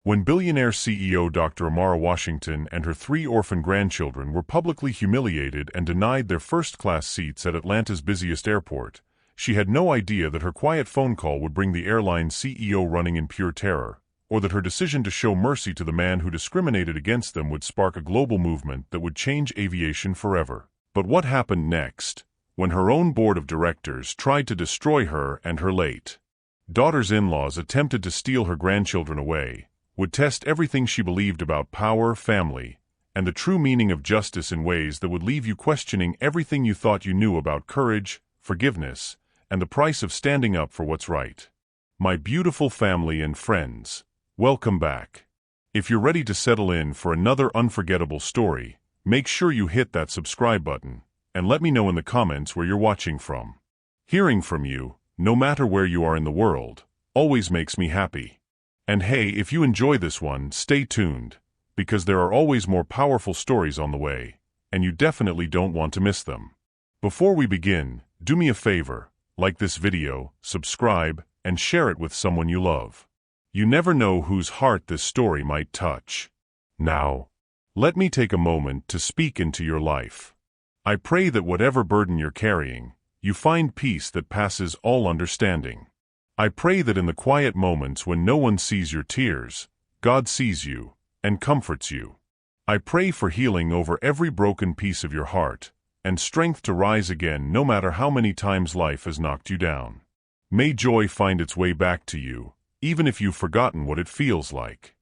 When billionaire CEO Dr. Amara Washington and her 3 orphan grandchildren were publicly humiliated and denied their first-class seats at Atlanta's busiest airport, she had no idea that her quiet phone call would bring the airline's CEO running in pure terror, or that her decision to show mercy to the man who discriminated against them would spark a global movement that would change aviation forever. But what happened next, when her own board of directors tried to destroy her and her late daughter's in-laws attempted to steal her grandchildren away, would test everything she believed about power, family, and the true meaning of justice in ways that would leave you questioning everything you thought you knew about courage, forgiveness, and the price of standing up for what's right. My beautiful family and friends, welcome back. If you're ready to settle in for another unforgettable story, make sure you hit that subscribe button, and let me know in the comments where you're watching from. Hearing from you, no matter where you are in the world, always makes me happy. And hey, if you enjoy this one, stay tuned, because there are always more powerful stories on the way, and you definitely don't want to miss them. Before we begin, do me a favor, like this video, subscribe, and share it with someone you love. You never know whose heart this story might touch. Now, let me take a moment to speak into your life. I pray that whatever burden you're carrying, you find peace that passes all understanding. I pray that in the quiet moments when no one sees your tears, God sees you and comforts you. I pray for healing over every broken piece of your heart, and strength to rise again no matter how many times life has knocked you down. May joy find its way back to you, even if you've forgotten what it feels like.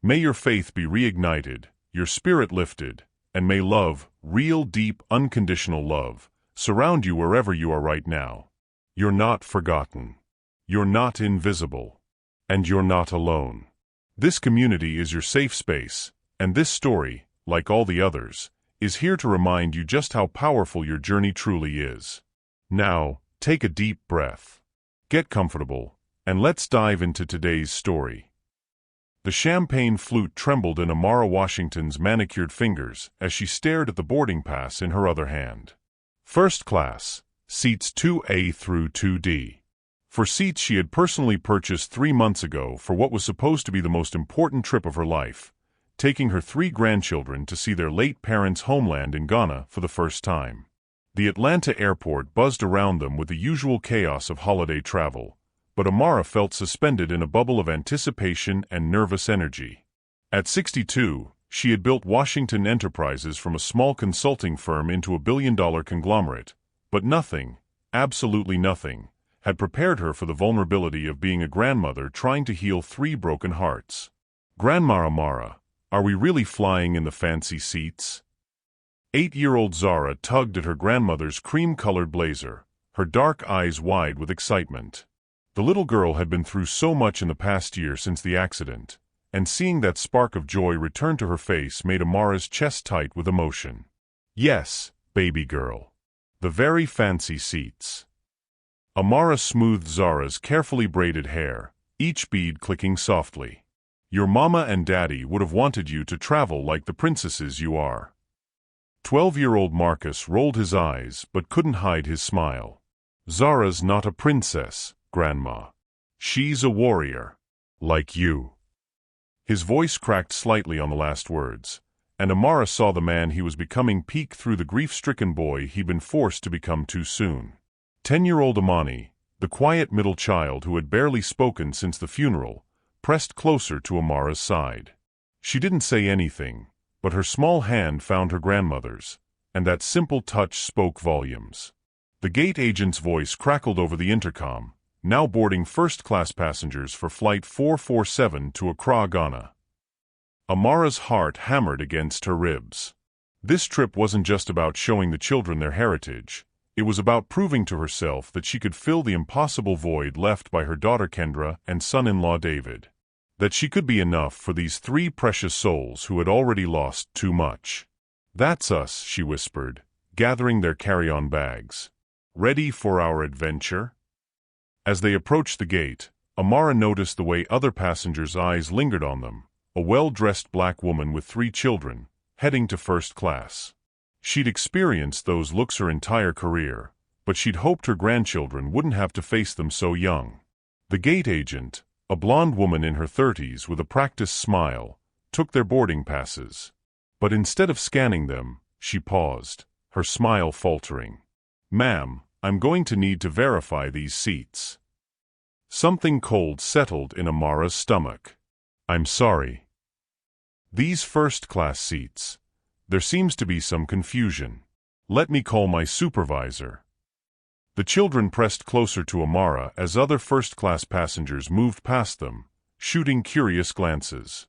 May your faith be reignited, your spirit lifted, and may love, real deep unconditional love, surround you wherever you are right now. You're not forgotten. You're not invisible. And you're not alone. This community is your safe space, and this story, like all the others, is here to remind you just how powerful your journey truly is. Now, take a deep breath. Get comfortable, and let's dive into today's story. The champagne flute trembled in Amara Washington's manicured fingers as she stared at the boarding pass in her other hand. First class, seats 2A through 2D. For seats she had personally purchased 3 months ago for what was supposed to be the most important trip of her life, taking her 3 grandchildren to see their late parents' homeland in Ghana for the first time. The Atlanta airport buzzed around them with the usual chaos of holiday travel, but Amara felt suspended in a bubble of anticipation and nervous energy. At 62, she had built Washington Enterprises from a small consulting firm into a billion-dollar conglomerate, but nothing, absolutely nothing, had prepared her for the vulnerability of being a grandmother trying to heal 3 broken hearts. Grandma Amara, are we really flying in the fancy seats? 8-year-old Zara tugged at her grandmother's cream-colored blazer, her dark eyes wide with excitement. The little girl had been through so much in the past year since the accident, and seeing that spark of joy return to her face made Amara's chest tight with emotion. Yes, baby girl. The very fancy seats. Amara smoothed Zara's carefully braided hair, each bead clicking softly. Your mama and daddy would have wanted you to travel like the princesses you are. 12-year-old Marcus rolled his eyes but couldn't hide his smile. Zara's not a princess, Grandma. She's a warrior. Like you. His voice cracked slightly on the last words, and Amara saw the man he was becoming peek through the grief-stricken boy he'd been forced to become too soon. 10-year-old Amani, the quiet middle child who had barely spoken since the funeral, pressed closer to Amara's side. She didn't say anything, but her small hand found her grandmother's, and that simple touch spoke volumes. The gate agent's voice crackled over the intercom, now boarding first-class passengers for Flight 447 to Accra, Ghana. Amara's heart hammered against her ribs. This trip wasn't just about showing the children their heritage. It was about proving to herself that she could fill the impossible void left by her daughter Kendra and son-in-law David. That she could be enough for these 3 precious souls who had already lost too much. That's us, she whispered, gathering their carry-on bags. Ready for our adventure? As they approached the gate, Amara noticed the way other passengers' eyes lingered on them, a well-dressed black woman with 3 children, heading to first class. She'd experienced those looks her entire career, but she'd hoped her grandchildren wouldn't have to face them so young. The gate agent, A blonde woman in her 30s with a practiced smile took their boarding passes. But instead of scanning them, she paused, her smile faltering. "Ma'am, I'm going to need to verify these seats." Something cold settled in Amara's stomach. "I'm sorry. These first-class seats. There seems to be some confusion. Let me call my supervisor." The children pressed closer to Amara as other first-class passengers moved past them, shooting curious glances.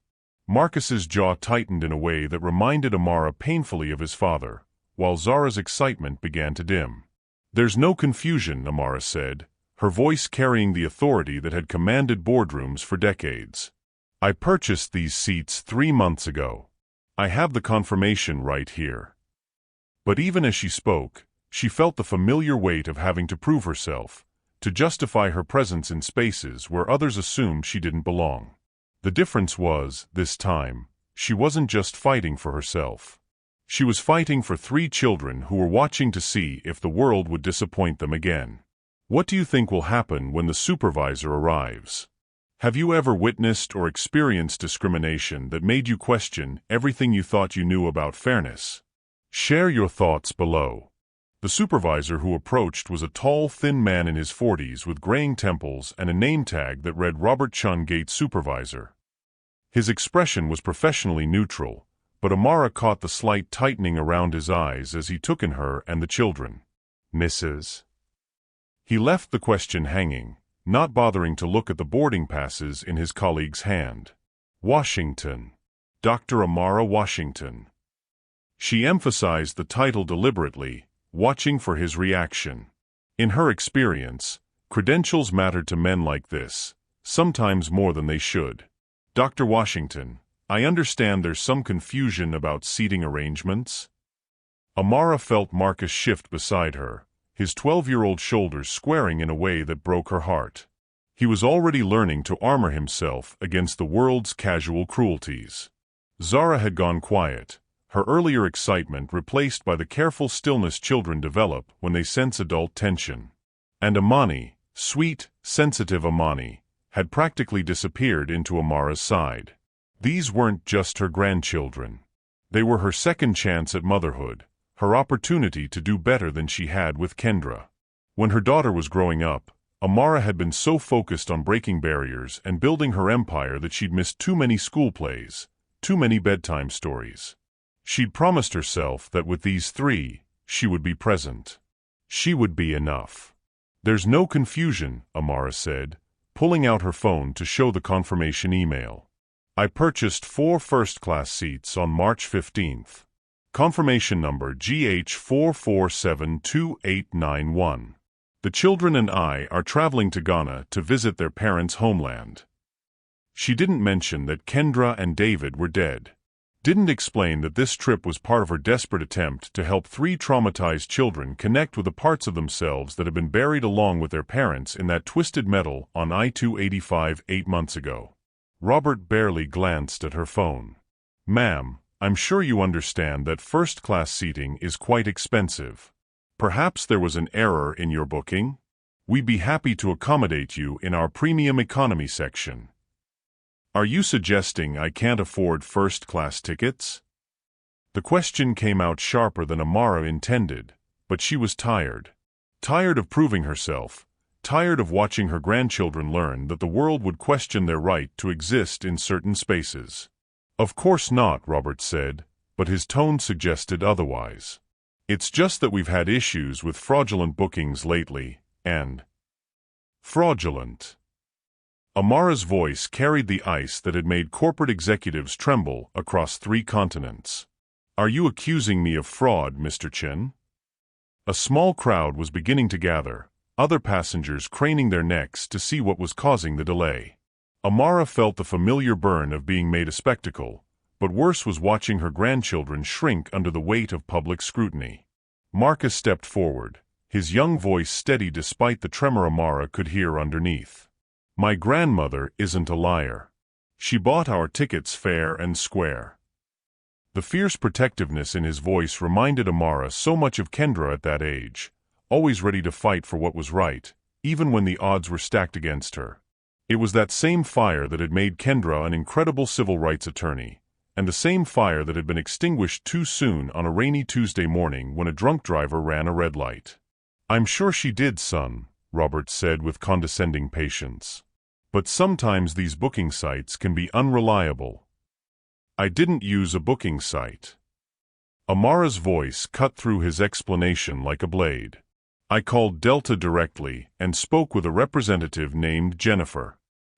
Marcus's jaw tightened in a way that reminded Amara painfully of his father, while Zara's excitement began to dim. "There's no confusion," Amara said, her voice carrying the authority that had commanded boardrooms for decades. "I purchased these seats 3 months ago. I have the confirmation right here." But even as she spoke, she felt the familiar weight of having to prove herself, to justify her presence in spaces where others assumed she didn't belong. The difference was, this time, she wasn't just fighting for herself. She was fighting for 3 children who were watching to see if the world would disappoint them again. "What do you think will happen when the supervisor arrives? Have you ever witnessed or experienced discrimination that made you question everything you thought you knew about fairness? Share your thoughts below." The supervisor who approached was a tall, thin man in his 40s with graying temples and a name tag that read Robert Chun Gate Supervisor. His expression was professionally neutral, but Amara caught the slight tightening around his eyes as he took in her and the children. "Mrs." He left the question hanging, not bothering to look at the boarding passes in his colleague's hand. "Washington. Dr. Amara Washington." She emphasized the title deliberately, watching for his reaction. In her experience, credentials mattered to men like this, sometimes more than they should. "Dr. Washington, I understand there's some confusion about seating arrangements." Amara felt Marcus shift beside her, his 12-year-old shoulders squaring in a way that broke her heart. He was already learning to armor himself against the world's casual cruelties. Zara had gone quiet, her earlier excitement replaced by the careful stillness children develop when they sense adult tension. And Amani, sweet, sensitive Amani, had practically disappeared into Amara's side. These weren't just her grandchildren. They were her second chance at motherhood, her opportunity to do better than she had with Kendra. When her daughter was growing up, Amara had been so focused on breaking barriers and building her empire that she'd missed too many school plays, too many bedtime stories. She'd promised herself that with these 3, she would be present. She would be enough. "There's no confusion," Amara said, pulling out her phone to show the confirmation email. "I purchased 4 first-class seats on March 15th. Confirmation number GH4472891. The children and I are traveling to Ghana to visit their parents' homeland." She didn't mention that Kendra and David were dead. Didn't explain that this trip was part of her desperate attempt to help 3 traumatized children connect with the parts of themselves that had been buried along with their parents in that twisted metal on I-285 8 months ago. Robert barely glanced at her phone. "Ma'am, I'm sure you understand that first-class seating is quite expensive. Perhaps there was an error in your booking? We'd be happy to accommodate you in our premium economy section." "Are you suggesting I can't afford first-class tickets?" The question came out sharper than Amara intended, but she was tired. Tired of proving herself, tired of watching her grandchildren learn that the world would question their right to exist in certain spaces. "Of course not," Robert said, but his tone suggested otherwise. "It's just that we've had issues with fraudulent bookings lately, and—" "Fraudulent?" Amara's voice carried the ice that had made corporate executives tremble across 3 continents. "Are you accusing me of fraud, Mr. Chen?" A small crowd was beginning to gather, other passengers craning their necks to see what was causing the delay. Amara felt the familiar burn of being made a spectacle, but worse was watching her grandchildren shrink under the weight of public scrutiny. Marcus stepped forward, his young voice steady despite the tremor Amara could hear underneath. "My grandmother isn't a liar. She bought our tickets fair and square." The fierce protectiveness in his voice reminded Amara so much of Kendra at that age, always ready to fight for what was right, even when the odds were stacked against her. It was that same fire that had made Kendra an incredible civil rights attorney, and the same fire that had been extinguished too soon on a rainy Tuesday morning when a drunk driver ran a red light. "I'm sure she did, son," Robert said with condescending patience. "But sometimes these booking sites can be unreliable." "I didn't use a booking site." Amara's voice cut through his explanation like a blade. "I called Delta directly and spoke with a representative named Jennifer.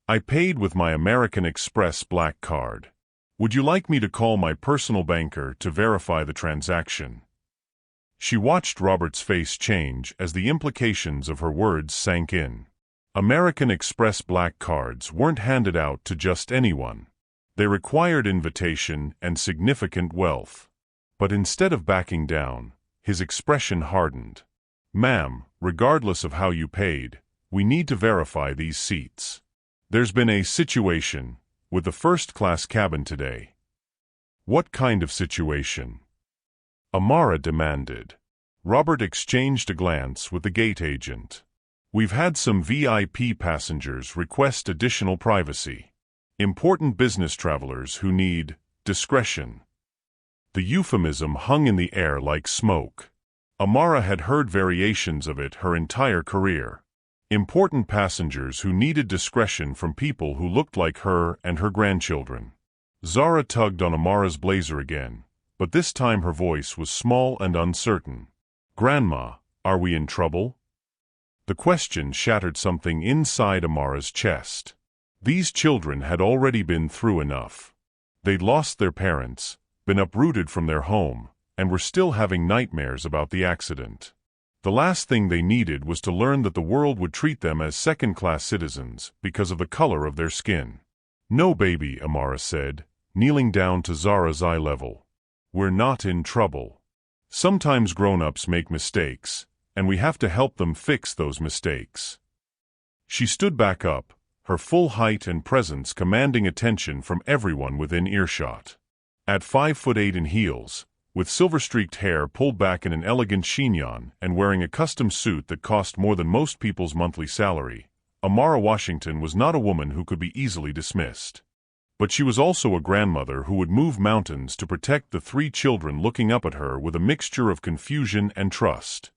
I paid with my American Express Black Card. Would you like me to call my personal banker to verify the transaction?" She watched Robert's face change as the implications of her words sank in. American Express Black Cards weren't handed out to just anyone. They required invitation and significant wealth. But instead of backing down, his expression hardened. "Ma'am, regardless of how you paid, we need to verify these seats. There's been a situation with the first-class cabin today." "What kind of situation?" Amara demanded. Robert exchanged a glance with the gate agent. "We've had some VIP passengers request additional privacy. Important business travelers who need discretion." The euphemism hung in the air like smoke. Amara had heard variations of it her entire career. Important passengers who needed discretion from people who looked like her and her grandchildren. Zara tugged on Amara's blazer again, but this time her voice was small and uncertain. "Grandma, are we in trouble?" The question shattered something inside Amara's chest. These children had already been through enough. They'd lost their parents, been uprooted from their home, and were still having nightmares about the accident. The last thing they needed was to learn that the world would treat them as second-class citizens because of the color of their skin. "No, baby," Amara said, kneeling down to Zara's eye level. "We're not in trouble. Sometimes grown-ups make mistakes, and we have to help them fix those mistakes." She stood back up, her full height and presence commanding attention from everyone within earshot. At 5'8" in heels, with silver-streaked hair pulled back in an elegant chignon and wearing a custom suit that cost more than most people's monthly salary, Amara Washington was not a woman who could be easily dismissed. But she was also a grandmother who would move mountains to protect the three children looking up at her with a mixture of confusion and trust.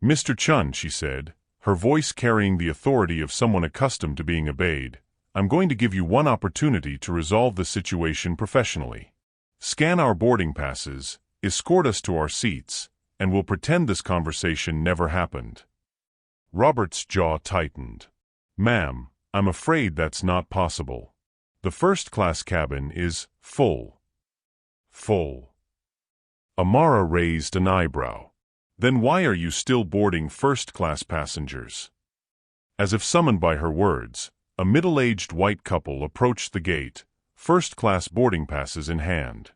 "Mr. Chun," she said, her voice carrying the authority of someone accustomed to being obeyed, "I'm going to give you one opportunity to resolve the situation professionally. Scan our boarding passes, escort us to our seats, and we'll pretend this conversation never happened." Robert's jaw tightened. "Ma'am, I'm afraid that's not possible. The first-class cabin is full." "Full." Amara raised an eyebrow. "Then why are you still boarding first-class passengers?" As if summoned by her words, a middle-aged white couple approached the gate, first-class boarding passes in hand.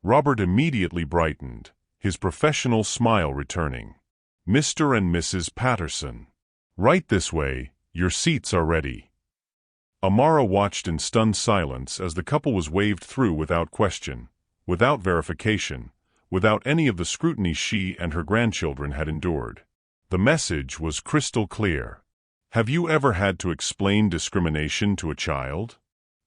Robert immediately brightened, his professional smile returning. "Mr. and Mrs. Patterson. Right this way, your seats are ready." Amara watched in stunned silence as the couple was waved through without question, without verification, without any of the scrutiny she and her grandchildren had endured. The message was crystal clear. Have you ever had to explain discrimination to a child?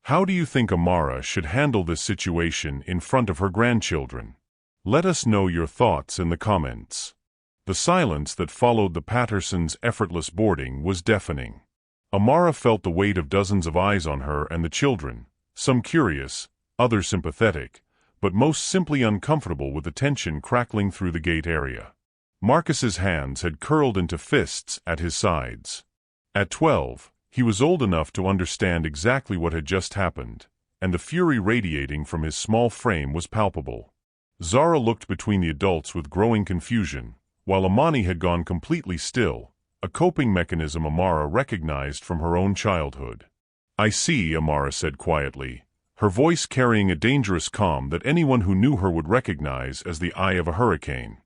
How do you think Amara should handle this situation in front of her grandchildren? Let us know your thoughts in the comments. The silence that followed the Pattersons' effortless boarding was deafening. Amara felt the weight of dozens of eyes on her and the children, some curious, others sympathetic, but most simply uncomfortable with the tension crackling through the gate area. Marcus's hands had curled into fists at his sides. At 12, he was old enough to understand exactly what had just happened, and the fury radiating from his small frame was palpable. Zara looked between the adults with growing confusion, while Amani had gone completely still, a coping mechanism Amara recognized from her own childhood. "I see," Amara said quietly, her voice carrying a dangerous calm that anyone who knew her would recognize as the eye of a hurricane.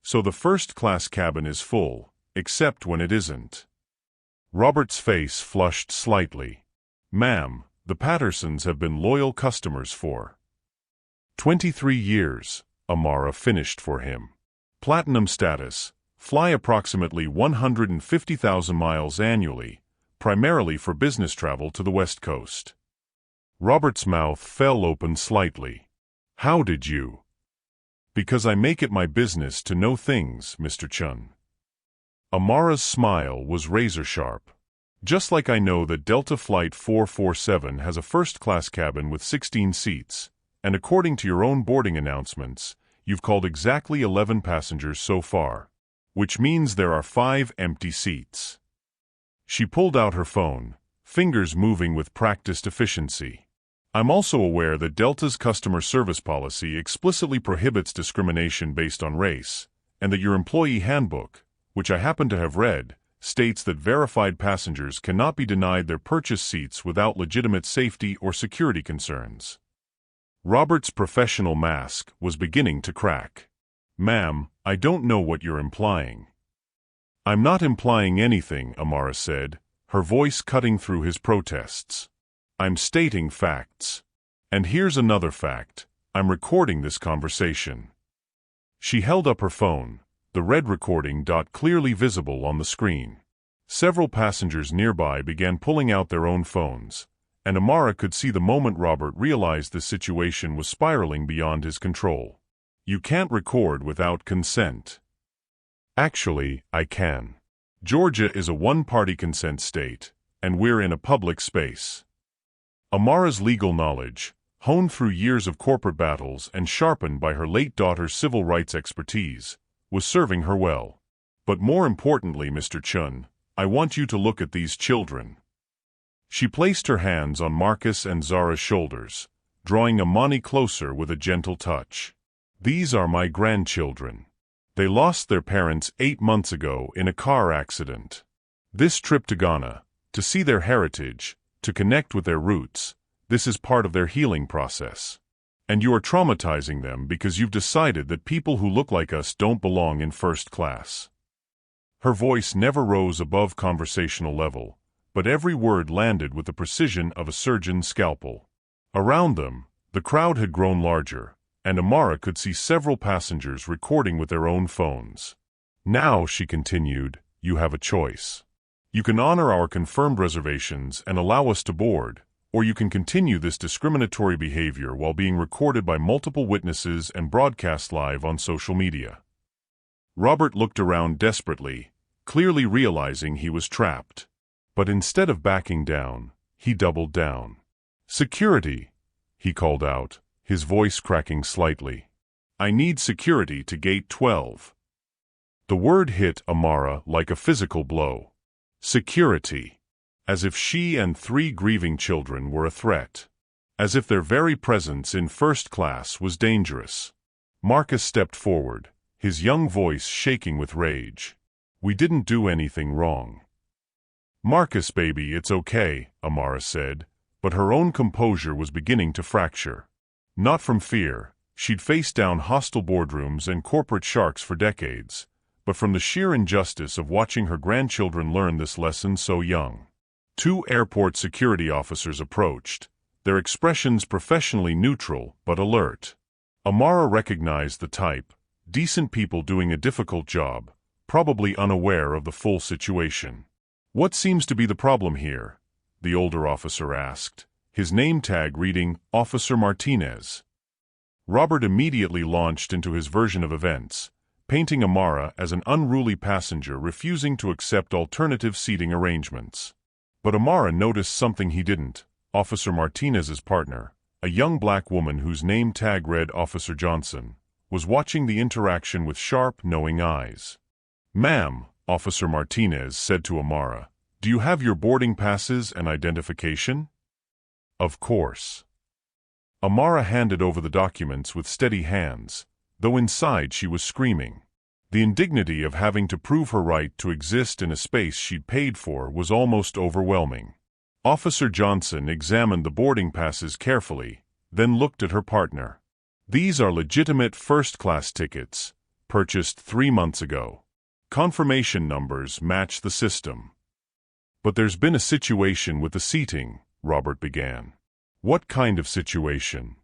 "So the first-class cabin is full, except when it isn't." Robert's face flushed slightly. "Ma'am, the Pattersons have been loyal customers for 23 years, Amara finished for him. "Platinum status, fly approximately 150,000 miles annually, primarily for business travel to the West Coast. Robert's mouth fell open slightly. How did you? Because I make it my business to know things, Mr. Chun. Amara's smile was razor-sharp. Just like I know that Delta Flight 447 has a first-class cabin with 16 seats, and according to your own boarding announcements, you've called exactly 11 passengers so far, which means there are 5 empty seats. She pulled out her phone, fingers moving with practiced efficiency. I'm also aware that Delta's customer service policy explicitly prohibits discrimination based on race, and that your employee handbook, which I happen to have read, states that verified passengers cannot be denied their purchase seats without legitimate safety or security concerns. Robert's professional mask was beginning to crack. Ma'am, I don't know what you're implying. I'm not implying anything, Amara said, her voice cutting through his protests. I'm stating facts. And here's another fact. I'm recording this conversation. She held up her phone, the red recording dot clearly visible on the screen. Several passengers nearby began pulling out their own phones, and Amara could see the moment Robert realized the situation was spiraling beyond his control. You can't record without consent. Actually, I can. Georgia is a one-party consent state, and we're in a public space. Amara's legal knowledge, honed through years of corporate battles and sharpened by her late daughter's civil rights expertise, was serving her well. But more importantly, Mr. Chun, I want you to look at these children. She placed her hands on Marcus and Zara's shoulders, drawing Amani closer with a gentle touch. These are my grandchildren. They lost their parents 8 months ago in a car accident. This trip to Ghana, to see their heritage, to connect with their roots, this is part of their healing process. And you are traumatizing them because you've decided that people who look like us don't belong in first class. Her voice never rose above conversational level, but every word landed with the precision of a surgeon's scalpel. Around them, the crowd had grown larger, and Amara could see several passengers recording with their own phones. Now, she continued, you have a choice. You can honor our confirmed reservations and allow us to board, or you can continue this discriminatory behavior while being recorded by multiple witnesses and broadcast live on social media. Robert looked around desperately, clearly realizing he was trapped. But instead of backing down, he doubled down. Security, he called out, his voice cracking slightly. I need security to gate 12. The word hit Amara like a physical blow. Security. As if she and 3 grieving children were a threat. As if their very presence in first class was dangerous. Marcus stepped forward, his young voice shaking with rage. We didn't do anything wrong. Marcus, baby, it's okay, Amara said, but her own composure was beginning to fracture. Not from fear, she'd faced down hostile boardrooms and corporate sharks for decades, but from the sheer injustice of watching her grandchildren learn this lesson so young. 2 airport security officers approached, their expressions professionally neutral but alert. Amara recognized the type, decent people doing a difficult job, probably unaware of the full situation. What seems to be the problem here? The older officer asked, his name tag reading Officer Martinez. Robert immediately launched into his version of events, painting Amara as an unruly passenger refusing to accept alternative seating arrangements. But Amara noticed something he didn't. Officer Martinez's partner, a young black woman whose name tag read Officer Johnson, was watching the interaction with sharp, knowing eyes. Ma'am, Officer Martinez said to Amara, do you have your boarding passes and identification? Of course. Amara handed over the documents with steady hands, though inside she was screaming. The indignity of having to prove her right to exist in a space she'd paid for was almost overwhelming. Officer Johnson examined the boarding passes carefully, then looked at her partner. These are legitimate first-class tickets, purchased 3 months ago. Confirmation numbers match the system. But there's been a situation with the seating, Robert began. What kind of situation?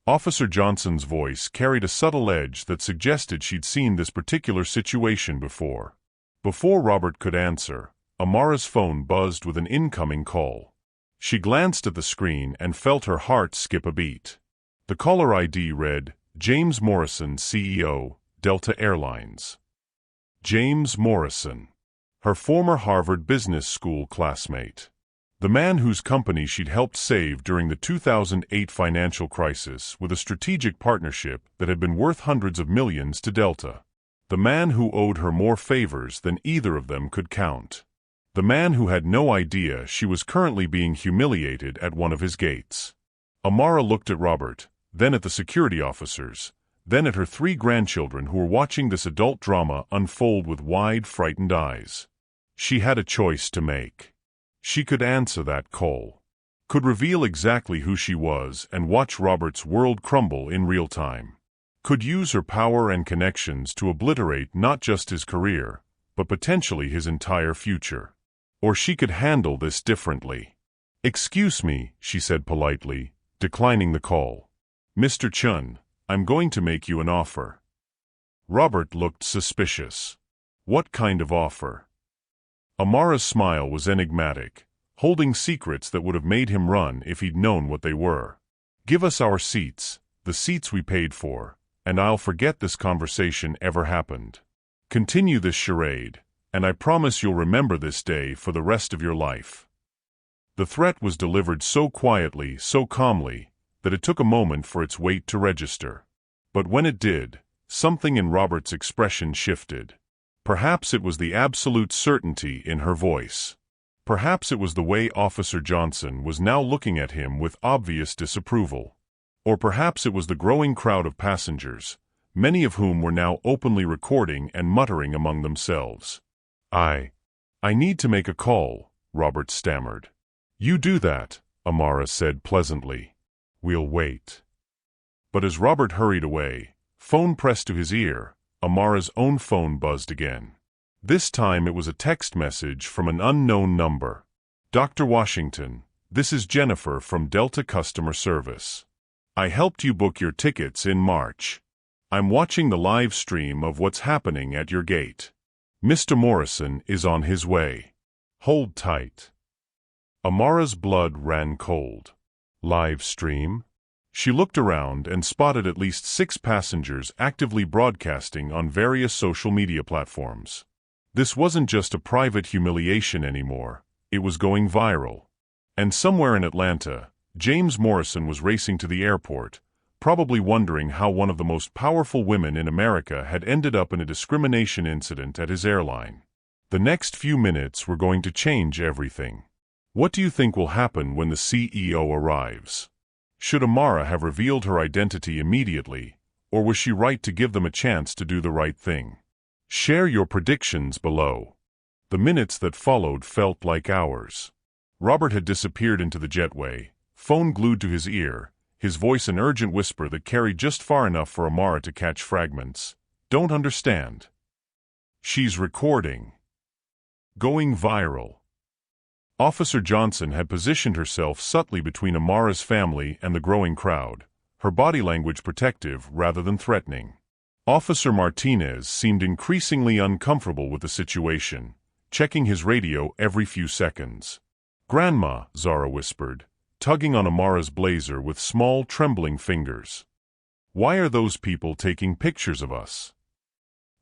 Officer Johnson's voice carried a subtle edge that suggested she'd seen this particular situation before. Before Robert could answer, Amara's phone buzzed with an incoming call. She glanced at the screen and felt her heart skip a beat. The caller ID read, James Morrison, CEO, Delta Airlines. James Morrison. Her former Harvard Business School classmate. The man whose company she'd helped save during the 2008 financial crisis with a strategic partnership that had been worth hundreds of millions to Delta. The man who owed her more favors than either of them could count. The man who had no idea she was currently being humiliated at one of his gates. Amara looked at Robert, then at the security officers, then at her 3 grandchildren who were watching this adult drama unfold with wide, frightened eyes. She had a choice to make. She could answer that call, could reveal exactly who she was and watch Robert's world crumble in real time, could use her power and connections to obliterate not just his career, but potentially his entire future. Or she could handle this differently. "Excuse me," she said politely, declining the call. "Mr. Chun, I'm going to make you an offer." Robert looked suspicious. What kind of offer? Amara's smile was enigmatic, holding secrets that would have made him run if he'd known what they were. "Give us our seats, the seats we paid for, and I'll forget this conversation ever happened. Continue this charade, and I promise you'll remember this day for the rest of your life." The threat was delivered so quietly, so calmly, that it took a moment for its weight to register. But when it did, something in Robert's expression shifted. Perhaps it was the absolute certainty in her voice. Perhaps it was the way Officer Johnson was now looking at him with obvious disapproval. Or perhaps it was the growing crowd of passengers, many of whom were now openly recording and muttering among themselves. I need to make a call," Robert stammered. "You do that," Amara said pleasantly. "We'll wait." But as Robert hurried away, phone pressed to his ear, Amara's own phone buzzed again. This time it was a text message from an unknown number. "Dr. Washington, this is Jennifer from Delta Customer Service. I helped you book your tickets in March. I'm watching the live stream of what's happening at your gate. Mr. Morrison is on his way. Hold tight." Amara's blood ran cold. Live stream? She looked around and spotted at least 6 passengers actively broadcasting on various social media platforms. This wasn't just a private humiliation anymore, it was going viral. And somewhere in Atlanta, James Morrison was racing to the airport, probably wondering how one of the most powerful women in America had ended up in a discrimination incident at his airline. The next few minutes were going to change everything. What do you think will happen when the CEO arrives? Should Amara have revealed her identity immediately, or was she right to give them a chance to do the right thing? Share your predictions below. The minutes that followed felt like hours. Robert had disappeared into the jetway, phone glued to his ear, his voice an urgent whisper that carried just far enough for Amara to catch fragments. "Don't understand. She's recording. Going viral." Officer Johnson had positioned herself subtly between Amara's family and the growing crowd, her body language protective rather than threatening. Officer Martinez seemed increasingly uncomfortable with the situation, checking his radio every few seconds. "Grandma," Zara whispered, tugging on Amara's blazer with small, trembling fingers. "Why are those people taking pictures of us?"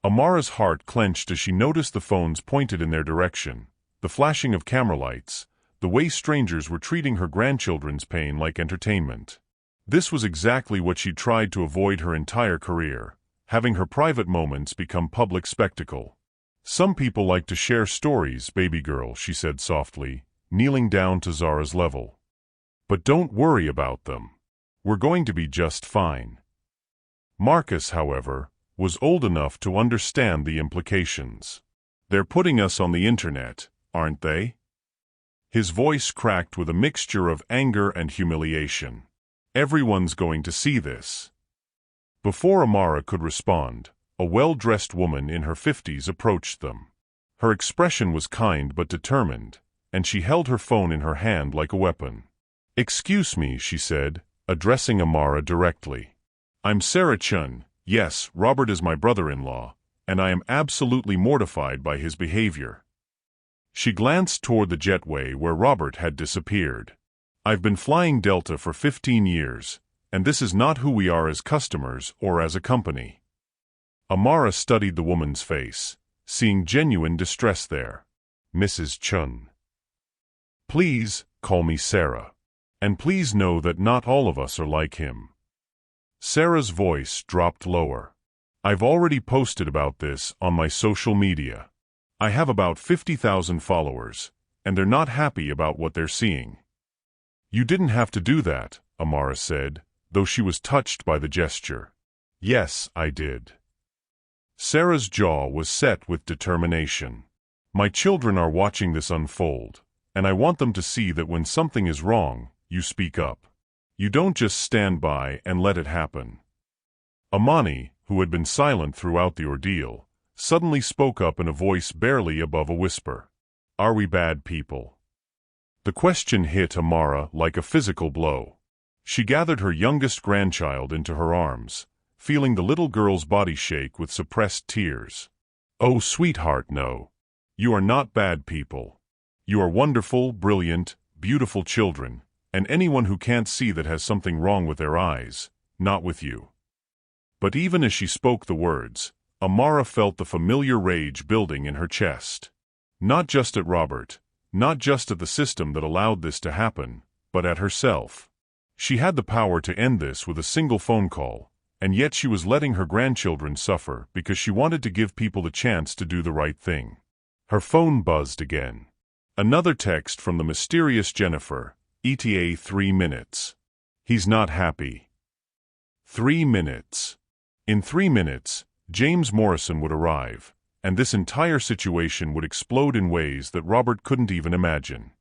Amara's heart clenched as she noticed the phones pointed in their direction, the flashing of camera lights, the way strangers were treating her grandchildren's pain like entertainment. This was exactly what she'd tried to avoid her entire career, having her private moments become public spectacle. "Some people like to share stories, baby girl," she said softly, kneeling down to Zara's level. "But don't worry about them. We're going to be just fine." Marcus, however, was old enough to understand the implications. "They're putting us on the internet, aren't they?" His voice cracked with a mixture of anger and humiliation. "Everyone's going to see this." Before Amara could respond, a well-dressed woman in her 50s approached them. Her expression was kind but determined, and she held her phone in her hand like a weapon. "Excuse me," she said, addressing Amara directly. "I'm Sarah Chun. Yes, Robert is my brother-in-law, and I am absolutely mortified by his behavior." She glanced toward the jetway where Robert had disappeared. I've been flying Delta for 15 years, and this is not who we are as customers or as a company. Amara studied the woman's face, seeing genuine distress there. Mrs. Chun. Please, call me Sarah. And please know that not all of us are like him. Sarah's voice dropped lower. I've already posted about this on my social media. I have about 50,000 followers, and they're not happy about what they're seeing. You didn't have to do that, Amara said, though she was touched by the gesture. Yes, I did. Sarah's jaw was set with determination. My children are watching this unfold, and I want them to see that when something is wrong, you speak up. You don't just stand by and let it happen. Amani, who had been silent throughout the ordeal, suddenly spoke up in a voice barely above a whisper. Are we bad people? The question hit Amara like a physical blow. She gathered her youngest grandchild into her arms, feeling the little girl's body shake with suppressed tears. Oh, sweetheart, no. You are not bad people. You are wonderful, brilliant, beautiful children, and anyone who can't see that has something wrong with their eyes, not with you. But even as she spoke the words, Amara felt the familiar rage building in her chest. Not just at Robert, not just at the system that allowed this to happen, but at herself. She had the power to end this with a single phone call, and yet she was letting her grandchildren suffer because she wanted to give people the chance to do the right thing. Her phone buzzed again. Another text from the mysterious Jennifer, ETA 3 minutes. He's not happy. 3 minutes. In 3 minutes, James Morrison would arrive, and this entire situation would explode in ways that Robert couldn't even imagine.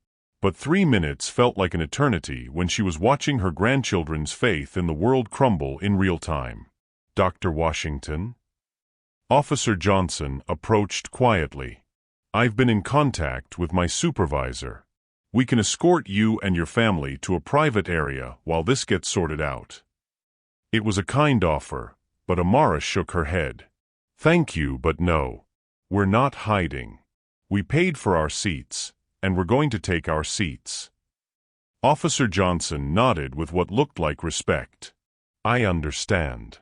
But 3 minutes felt like an eternity when she was watching her grandchildren's faith in the world crumble in real time. Dr. Washington? Officer Johnson approached quietly. I've been in contact with my supervisor. We can escort you and your family to a private area while this gets sorted out. It was a kind offer, but Amara shook her head. Thank you, but no. We're not hiding. We paid for our seats, and we're going to take our seats. Officer Johnson nodded with what looked like respect. I understand.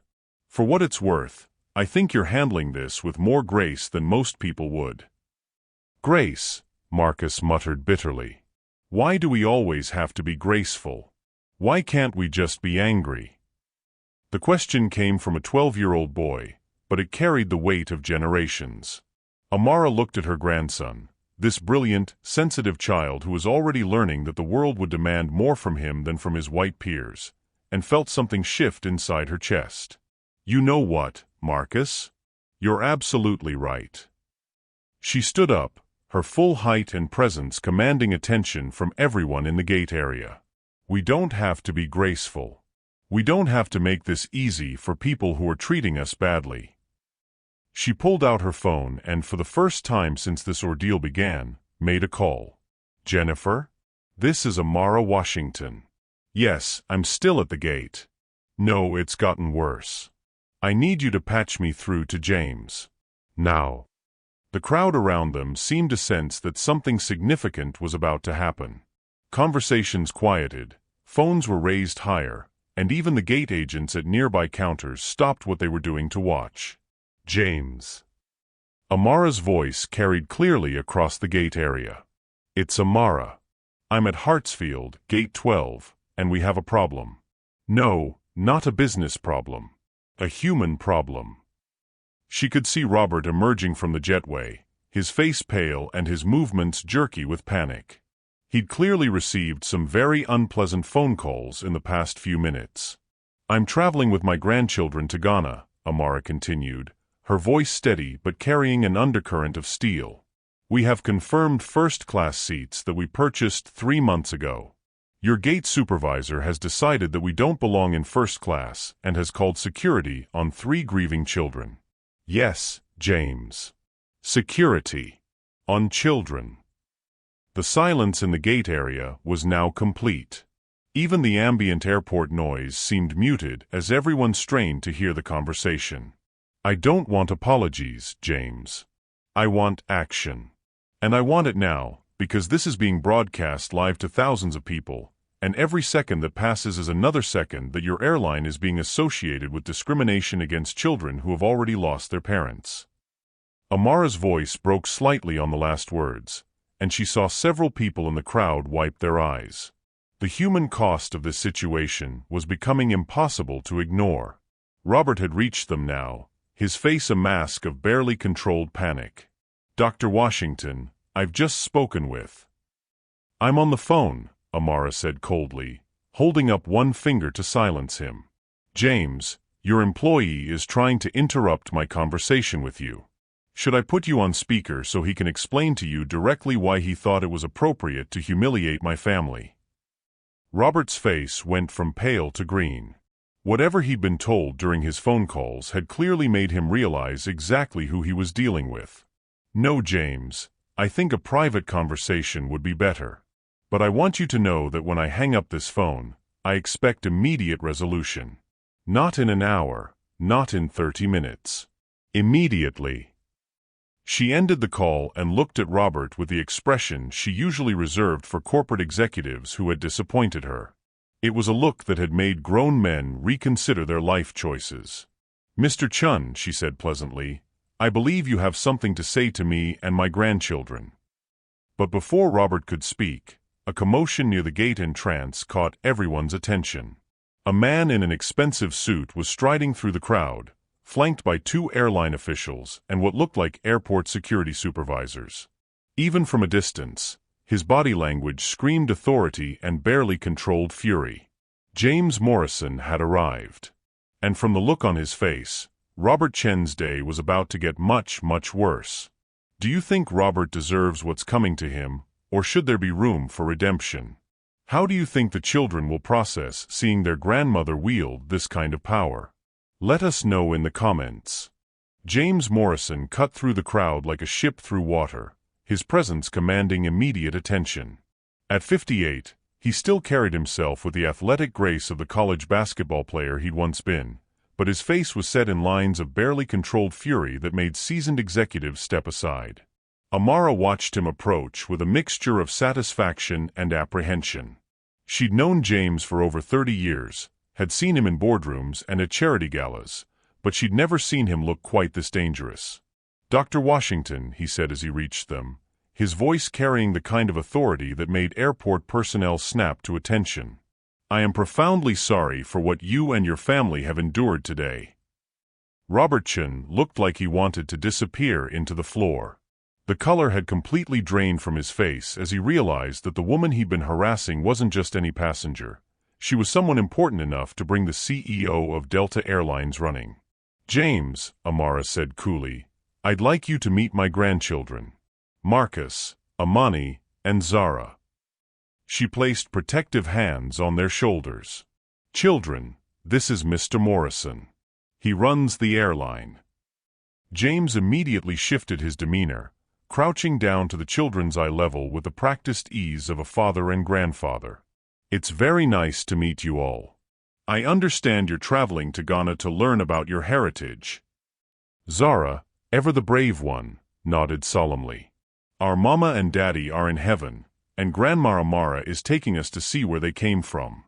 For what it's worth, I think you're handling this with more grace than most people would. Grace, Marcus muttered bitterly. Why do we always have to be graceful? Why can't we just be angry? The question came from a 12-year-old boy, but it carried the weight of generations. Amara looked at her grandson, this brilliant, sensitive child who was already learning that the world would demand more from him than from his white peers, and felt something shift inside her chest. You know what, Marcus? You're absolutely right. She stood up, her full height and presence commanding attention from everyone in the gate area. We don't have to be graceful. We don't have to make this easy for people who are treating us badly. She pulled out her phone and, for the first time since this ordeal began, made a call. Jennifer? This is Amara Washington. Yes, I'm still at the gate. No, it's gotten worse. I need you to patch me through to James. Now. The crowd around them seemed to sense that something significant was about to happen. Conversations quieted, phones were raised higher, and even the gate agents at nearby counters stopped what they were doing to watch. James. Amara's voice carried clearly across the gate area. It's Amara. I'm at Hartsfield, Gate 12, and we have a problem. No, not a business problem. A human problem. She could see Robert emerging from the jetway, his face pale and his movements jerky with panic. He'd clearly received some very unpleasant phone calls in the past few minutes. I'm traveling with my grandchildren to Ghana, Amara continued, her voice steady but carrying an undercurrent of steel. We have confirmed first-class seats that we purchased 3 months ago. Your gate supervisor has decided that we don't belong in first class and has called security on 3 grieving children. Yes, James. Security. On children. The silence in the gate area was now complete. Even the ambient airport noise seemed muted as everyone strained to hear the conversation. I don't want apologies, James. I want action. And I want it now, because this is being broadcast live to thousands of people, and every second that passes is another second that your airline is being associated with discrimination against children who have already lost their parents." Amara's voice broke slightly on the last words, and she saw several people in the crowd wipe their eyes. The human cost of this situation was becoming impossible to ignore. Robert had reached them now, his face a mask of barely controlled panic. "Dr. Washington, I've just spoken with." "I'm on the phone," Amara said coldly, holding up one finger to silence him. "James, your employee is trying to interrupt my conversation with you. Should I put you on speaker so he can explain to you directly why he thought it was appropriate to humiliate my family?" Robert's face went from pale to green. Whatever he'd been told during his phone calls had clearly made him realize exactly who he was dealing with. "No, James, I think a private conversation would be better. But I want you to know that when I hang up this phone, I expect immediate resolution. Not in an hour, not in 30 minutes. Immediately." She ended the call and looked at Robert with the expression she usually reserved for corporate executives who had disappointed her. It was a look that had made grown men reconsider their life choices. "Mr. Chun," she said pleasantly, "I believe you have something to say to me and my grandchildren." But before Robert could speak, a commotion near the gate entrance caught everyone's attention. A man in an expensive suit was striding through the crowd, flanked by two airline officials and what looked like airport security supervisors. Even from a distance, his body language screamed authority and barely controlled fury. James Morrison had arrived. And from the look on his face, Robert Chen's day was about to get much, much worse. Do you think Robert deserves what's coming to him, or should there be room for redemption? How do you think the children will process seeing their grandmother wield this kind of power? Let us know in the comments. James Morrison cut through the crowd like a ship through water, his presence commanding immediate attention. At 58, he still carried himself with the athletic grace of the college basketball player he'd once been, but his face was set in lines of barely controlled fury that made seasoned executives step aside. Amara watched him approach with a mixture of satisfaction and apprehension. She'd known James for over 30 years, had seen him in boardrooms and at charity galas, but she'd never seen him look quite this dangerous. "Dr. Washington," he said as he reached them, his voice carrying the kind of authority that made airport personnel snap to attention. "I am profoundly sorry for what you and your family have endured today." Robert Chen looked like he wanted to disappear into the floor. The color had completely drained from his face as he realized that the woman he'd been harassing wasn't just any passenger. She was someone important enough to bring the CEO of Delta Airlines running. "James," Amara said coolly, "I'd like you to meet my grandchildren. Marcus, Amani, and Zara." She placed protective hands on their shoulders. "Children, this is Mr. Morrison. He runs the airline." James immediately shifted his demeanor, crouching down to the children's eye level with the practiced ease of a father and grandfather. "It's very nice to meet you all. I understand you're traveling to Ghana to learn about your heritage." Zara, ever the brave one, nodded solemnly. "Our mama and daddy are in heaven, and Grandma Amara is taking us to see where they came from."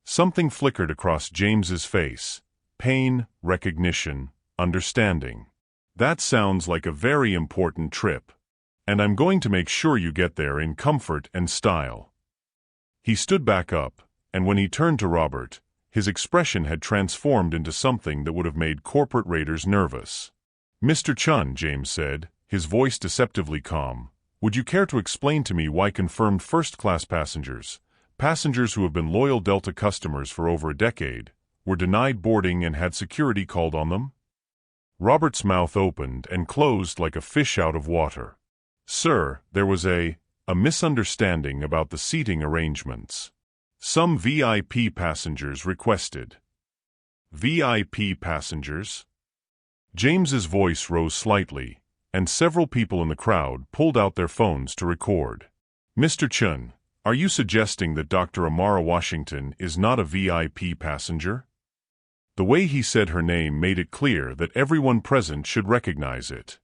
Something flickered across James's face: pain, recognition, understanding. "That sounds like a very important trip. And I'm going to make sure you get there in comfort and style." He stood back up, and when he turned to Robert, his expression had transformed into something that would have made corporate raiders nervous. "Mr. Chun," James said, his voice deceptively calm, "would you care to explain to me why confirmed first-class passengers who have been loyal Delta customers for over a decade, were denied boarding and had security called on them?" Robert's mouth opened and closed like a fish out of water. "Sir, there was a misunderstanding about the seating arrangements. Some VIP passengers requested." "VIP passengers?" James's voice rose slightly, and several people in the crowd pulled out their phones to record. "Mr. Chun, are you suggesting that Dr. Amara Washington is not a VIP passenger?" The way he said her name made it clear that everyone present should recognize it.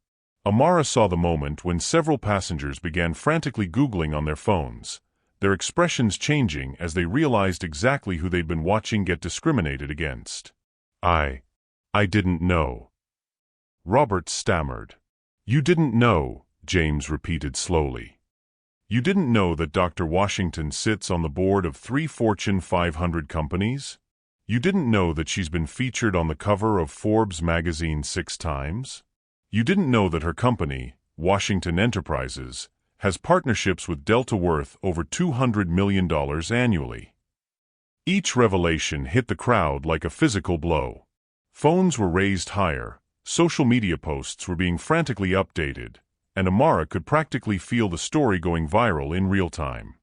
Amara saw the moment when several passengers began frantically Googling on their phones, their expressions changing as they realized exactly who they'd been watching get discriminated against. I didn't know. Robert stammered. You didn't know, James repeated slowly. You didn't know that Dr. Washington sits on the board of 3 Fortune 500 companies? You didn't know that she's been featured on the cover of Forbes magazine 6 times? You didn't know that her company, Washington Enterprises, has partnerships with Delta worth over $200 million annually. Each revelation hit the crowd like a physical blow. Phones were raised higher, social media posts were being frantically updated, and Amara could practically feel the story going viral in real time.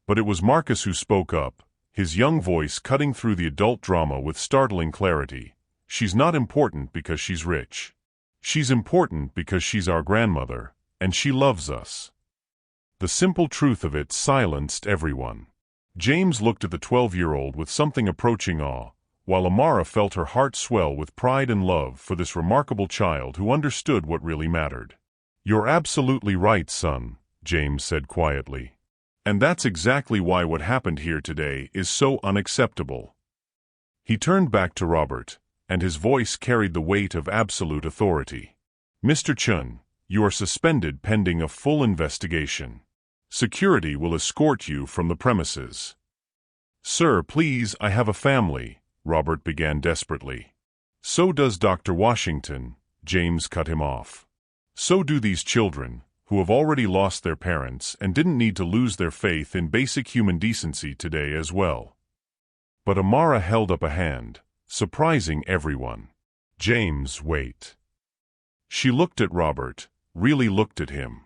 But it was Marcus who spoke up, his young voice cutting through the adult drama with startling clarity. She's not important because she's rich. She's important because she's our grandmother, and she loves us. The simple truth of it silenced everyone. James looked at the 12-year-old with something approaching awe, while Amara felt her heart swell with pride and love for this remarkable child who understood what really mattered. You're absolutely right, son, James said quietly. And that's exactly why what happened here today is so unacceptable. He turned back to Robert, and his voice carried the weight of absolute authority. Mr. Chun, you are suspended pending a full investigation. Security will escort you from the premises. Sir, please, I have a family, Robert began desperately. So does Dr. Washington, James cut him off. So do these children, who have already lost their parents and didn't need to lose their faith in basic human decency today as well. But Amara held up a hand, surprising everyone. James, wait. She looked at Robert, really looked at him.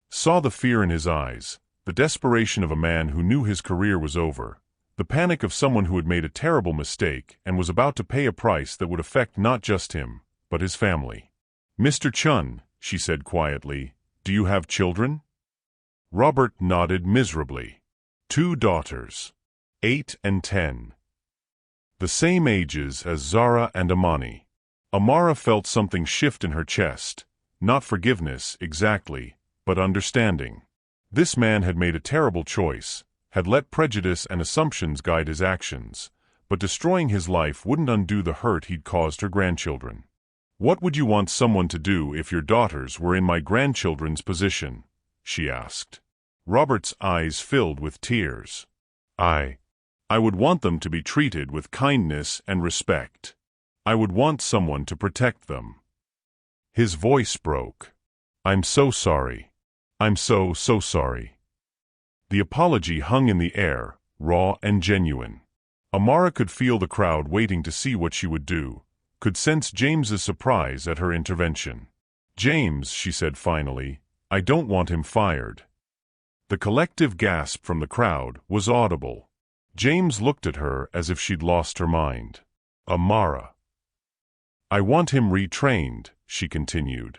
Saw the fear in his eyes, the desperation of a man who knew his career was over, the panic of someone who had made a terrible mistake and was about to pay a price that would affect not just him, but his family. Mr. Chun, she said quietly, do you have children? Robert nodded miserably. 2 daughters. 8 and 10. The same ages as Zara and Amani. Amara felt something shift in her chest, not forgiveness exactly, but understanding. This man had made a terrible choice, had let prejudice and assumptions guide his actions, but destroying his life wouldn't undo the hurt he'd caused her grandchildren. What would you want someone to do if your daughters were in my grandchildren's position? She asked. Robert's eyes filled with tears. I would want them to be treated with kindness and respect. I would want someone to protect them. His voice broke. I'm so sorry. I'm so sorry. The apology hung in the air, raw and genuine. Amara could feel the crowd waiting to see what she would do, could sense James's surprise at her intervention. James, she said finally, I don't want him fired. The collective gasp from the crowd was audible. James looked at her as if she'd lost her mind. Amara. I want him retrained, she continued.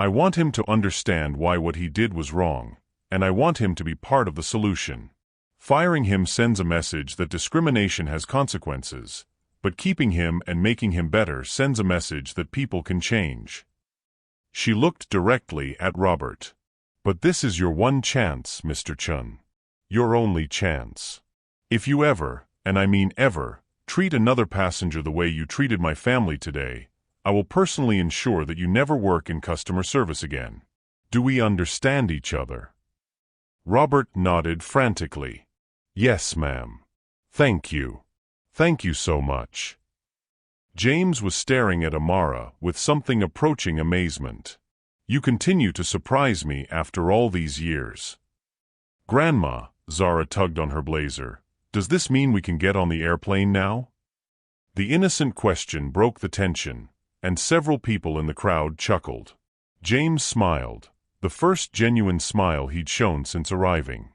I want him to understand why what he did was wrong, and I want him to be part of the solution. Firing him sends a message that discrimination has consequences, but keeping him and making him better sends a message that people can change. She looked directly at Robert. But this is your one chance, Mr. Chun. Your only chance. If you ever, and I mean ever, treat another passenger the way you treated my family today, I will personally ensure that you never work in customer service again. Do we understand each other? Robert nodded frantically. Yes, ma'am. Thank you. Thank you so much. James was staring at Amara with something approaching amazement. You continue to surprise me after all these years. Grandma, Zara tugged on her blazer, does this mean we can get on the airplane now? The innocent question broke the tension, and several people in the crowd chuckled. James smiled, the first genuine smile he'd shown since arriving.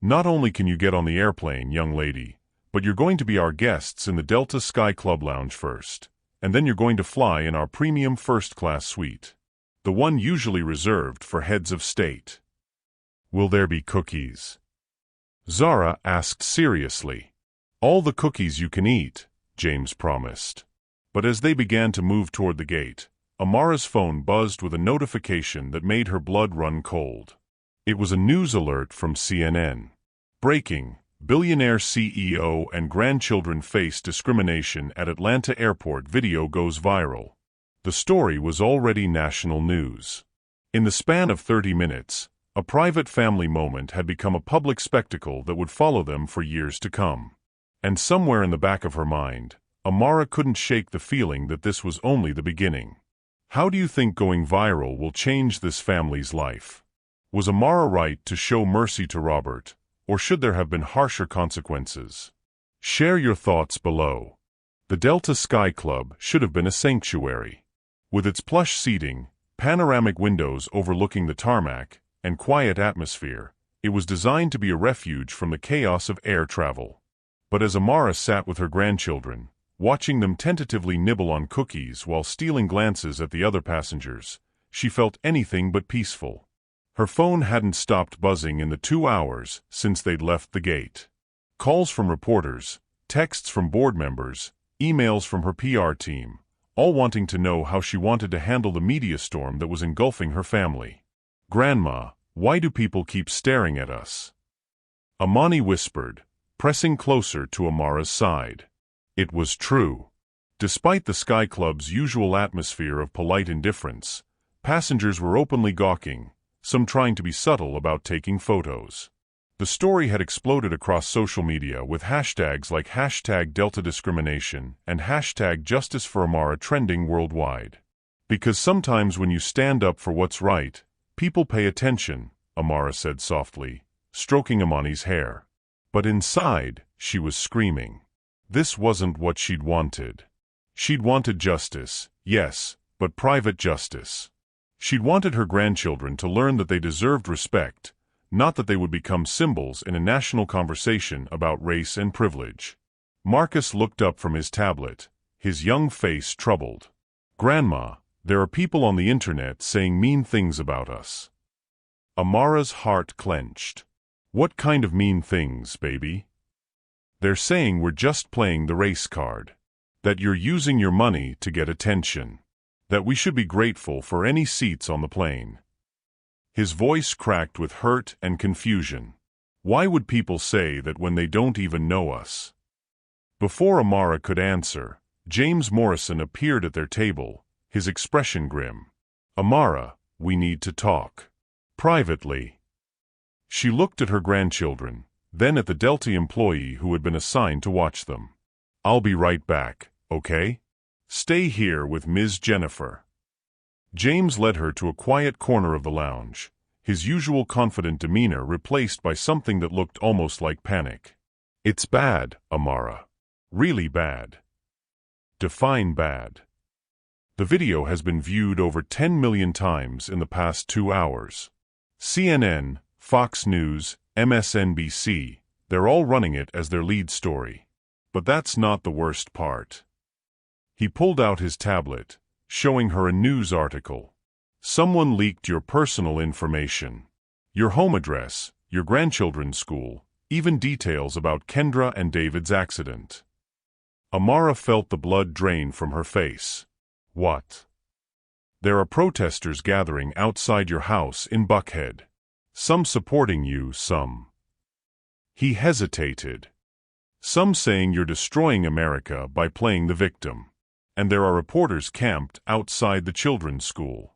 Not only can you get on the airplane, young lady, but you're going to be our guests in the Delta Sky Club Lounge first, and then you're going to fly in our premium first-class suite, the one usually reserved for heads of state. Will there be cookies? Zara asked seriously. All the cookies you can eat, James promised. But as they began to move toward the gate, Amara's phone buzzed with a notification that made her blood run cold. It was a news alert from CNN. Breaking: billionaire CEO and grandchildren face discrimination at Atlanta airport. Video goes viral. The story was already national news. In the span of 30 minutes, a private family moment had become a public spectacle that would follow them for years to come. And somewhere in the back of her mind, Amara couldn't shake the feeling that this was only the beginning. How do you think going viral will change this family's life? Was Amara right to show mercy to Robert, or should there have been harsher consequences? Share your thoughts below. The Delta Sky Club should have been a sanctuary. With its plush seating, panoramic windows overlooking the tarmac, and quiet atmosphere, it was designed to be a refuge from the chaos of air travel. But as Amara sat with her grandchildren, watching them tentatively nibble on cookies while stealing glances at the other passengers, she felt anything but peaceful. Her phone hadn't stopped buzzing in the 2 hours since they'd left the gate. Calls from reporters, texts from board members, emails from her PR team, all wanting to know how she wanted to handle the media storm that was engulfing her family. "Grandma, why do people keep staring at us?" Amani whispered, pressing closer to Amara's side. It was true. Despite the Sky Club's usual atmosphere of polite indifference, passengers were openly gawking, some trying to be subtle about taking photos. The story had exploded across social media with hashtags like #DeltaDiscrimination and #JusticeForAmara trending worldwide. Because sometimes when you stand up for what's right, people pay attention, Amara said softly, stroking Amani's hair. But inside, she was screaming. This wasn't what she'd wanted. She'd wanted justice, yes, but private justice. She'd wanted her grandchildren to learn that they deserved respect, not that they would become symbols in a national conversation about race and privilege. Marcus looked up from his tablet, his young face troubled. "Grandma, there are people on the internet saying mean things about us." Amara's heart clenched. "What kind of mean things, baby?" "They're saying we're just playing the race card. That you're using your money to get attention. That we should be grateful for any seats on the plane." His voice cracked with hurt and confusion. "Why would people say that when they don't even know us?" Before Amara could answer, James Morrison appeared at their table, his expression grim. "Amara, we need to talk. Privately." She looked at her grandchildren, then at the Delta employee who had been assigned to watch them. "I'll be right back, okay? Stay here with Ms. Jennifer." James led her to a quiet corner of the lounge, his usual confident demeanor replaced by something that looked almost like panic. "It's bad, Amara. Really bad." Define bad. The video has been viewed over 10 million times in the past 2 hours. CNN, Fox News, MSNBC, they're all running it as their lead story. But that's not the worst part. He pulled out his tablet, showing her a news article. "Someone leaked your personal information. Your home address, your grandchildren's school, even details about Kendra and David's accident." Amara felt the blood drain from her face. "What?" "There are protesters gathering outside your house in Buckhead. Some supporting you, some." He hesitated. "Some saying you're destroying America by playing the victim. And there are reporters camped outside the children's school."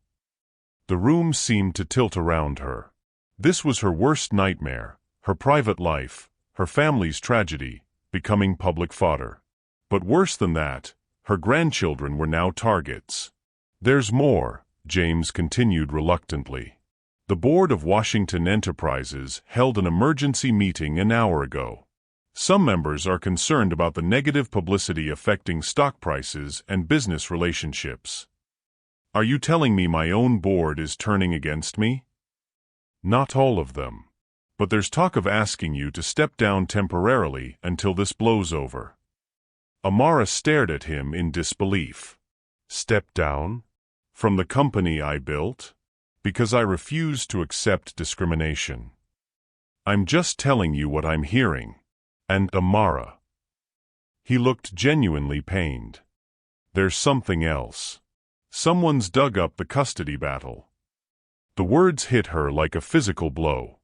The room seemed to tilt around her. This was her worst nightmare, her private life, her family's tragedy, becoming public fodder. But worse than that, her grandchildren were now targets. "There's more," James continued reluctantly. "The board of Washington Enterprises held an emergency meeting an hour ago. Some members are concerned about the negative publicity affecting stock prices and business relationships." "Are you telling me my own board is turning against me?" "Not all of them. But there's talk of asking you to step down temporarily until this blows over." Amara stared at him in disbelief. "Step down? From the company I built? Because I refuse to accept discrimination. I'm just telling you what I'm hearing. And Amara." He looked genuinely pained. "There's something else. Someone's dug up the custody battle. The words hit her like a physical blow.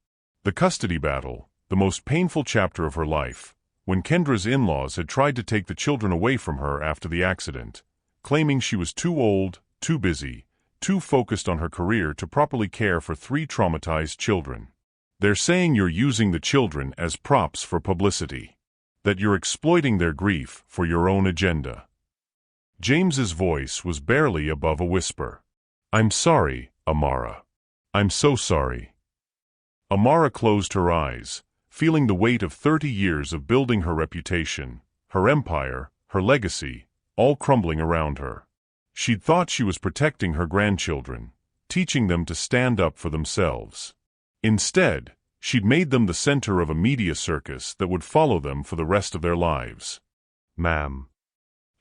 The custody battle, the most painful chapter of her life, when Kendra's in-laws had tried to take the children away from her after the accident, claiming she was too old, too busy, too focused on her career to properly care for 3 traumatized children. They're saying you're using the children as props for publicity, that you're exploiting their grief for your own agenda. James's voice was barely above a whisper. "I'm sorry, Amara. I'm so sorry." Amara closed her eyes, feeling the weight of 30 years of building her reputation, her empire, her legacy, all crumbling around her. She'd thought she was protecting her grandchildren, teaching them to stand up for themselves. Instead, she'd made them the center of a media circus that would follow them for the rest of their lives. "Ma'am."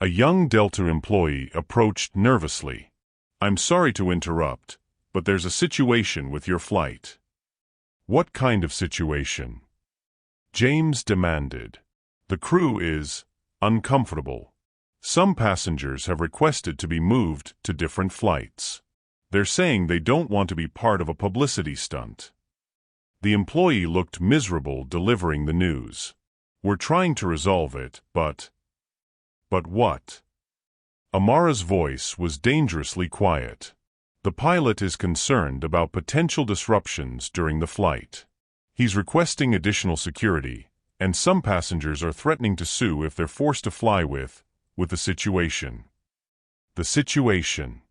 A young Delta employee approached nervously. "I'm sorry to interrupt, but there's a situation with your flight." "What kind of situation?" James demanded. "The crew is uncomfortable. Some passengers have requested to be moved to different flights. They're saying they don't want to be part of a publicity stunt." The employee looked miserable delivering the news. "We're trying to resolve it, but..." "But what?" Amara's voice was dangerously quiet. "The pilot is concerned about potential disruptions during the flight. He's requesting additional security, and some passengers are threatening to sue if they're forced to fly with the situation." The situation.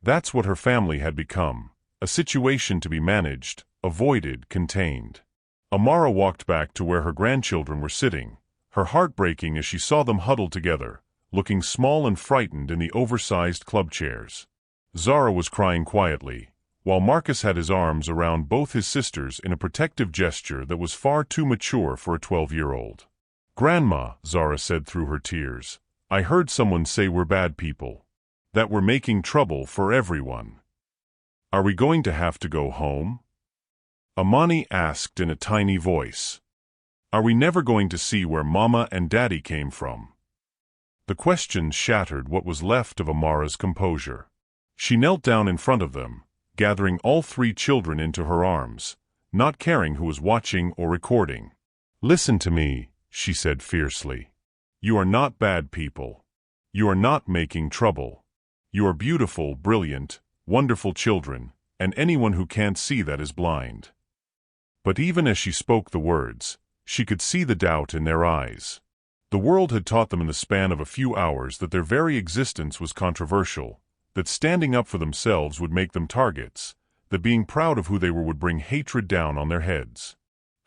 That's what her family had become, a situation to be managed, avoided, contained. Amara walked back to where her grandchildren were sitting, her heart breaking as she saw them huddled together, looking small and frightened in the oversized club chairs. Zara was crying quietly, while Marcus had his arms around both his sisters in a protective gesture that was far too mature for a 12-year-old. "Grandma," Zara said through her tears, "I heard someone say we're bad people. That we're making trouble for everyone. Are we going to have to go home?" Amani asked in a tiny voice. "Are we never going to see where Mama and Daddy came from?" The question shattered what was left of Amara's composure. She knelt down in front of them, gathering all 3 children into her arms, not caring who was watching or recording. "Listen to me," she said fiercely. "You are not bad people. You are not making trouble. You are beautiful, brilliant, wonderful children, and anyone who can't see that is blind." But even as she spoke the words, she could see the doubt in their eyes. The world had taught them in the span of a few hours that their very existence was controversial, that standing up for themselves would make them targets, that being proud of who they were would bring hatred down on their heads.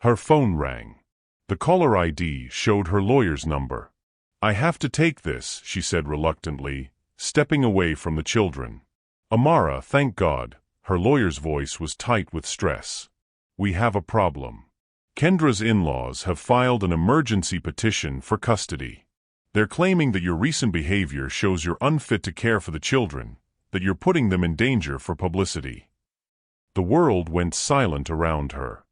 Her phone rang. The caller ID showed her lawyer's number. "I have to take this," she said reluctantly, stepping away from the children. "Amara, thank God," her lawyer's voice was tight with stress. "We have a problem. Kendra's in-laws have filed an emergency petition for custody. They're claiming that your recent behavior shows you're unfit to care for the children, that you're putting them in danger for publicity." The world went silent around her.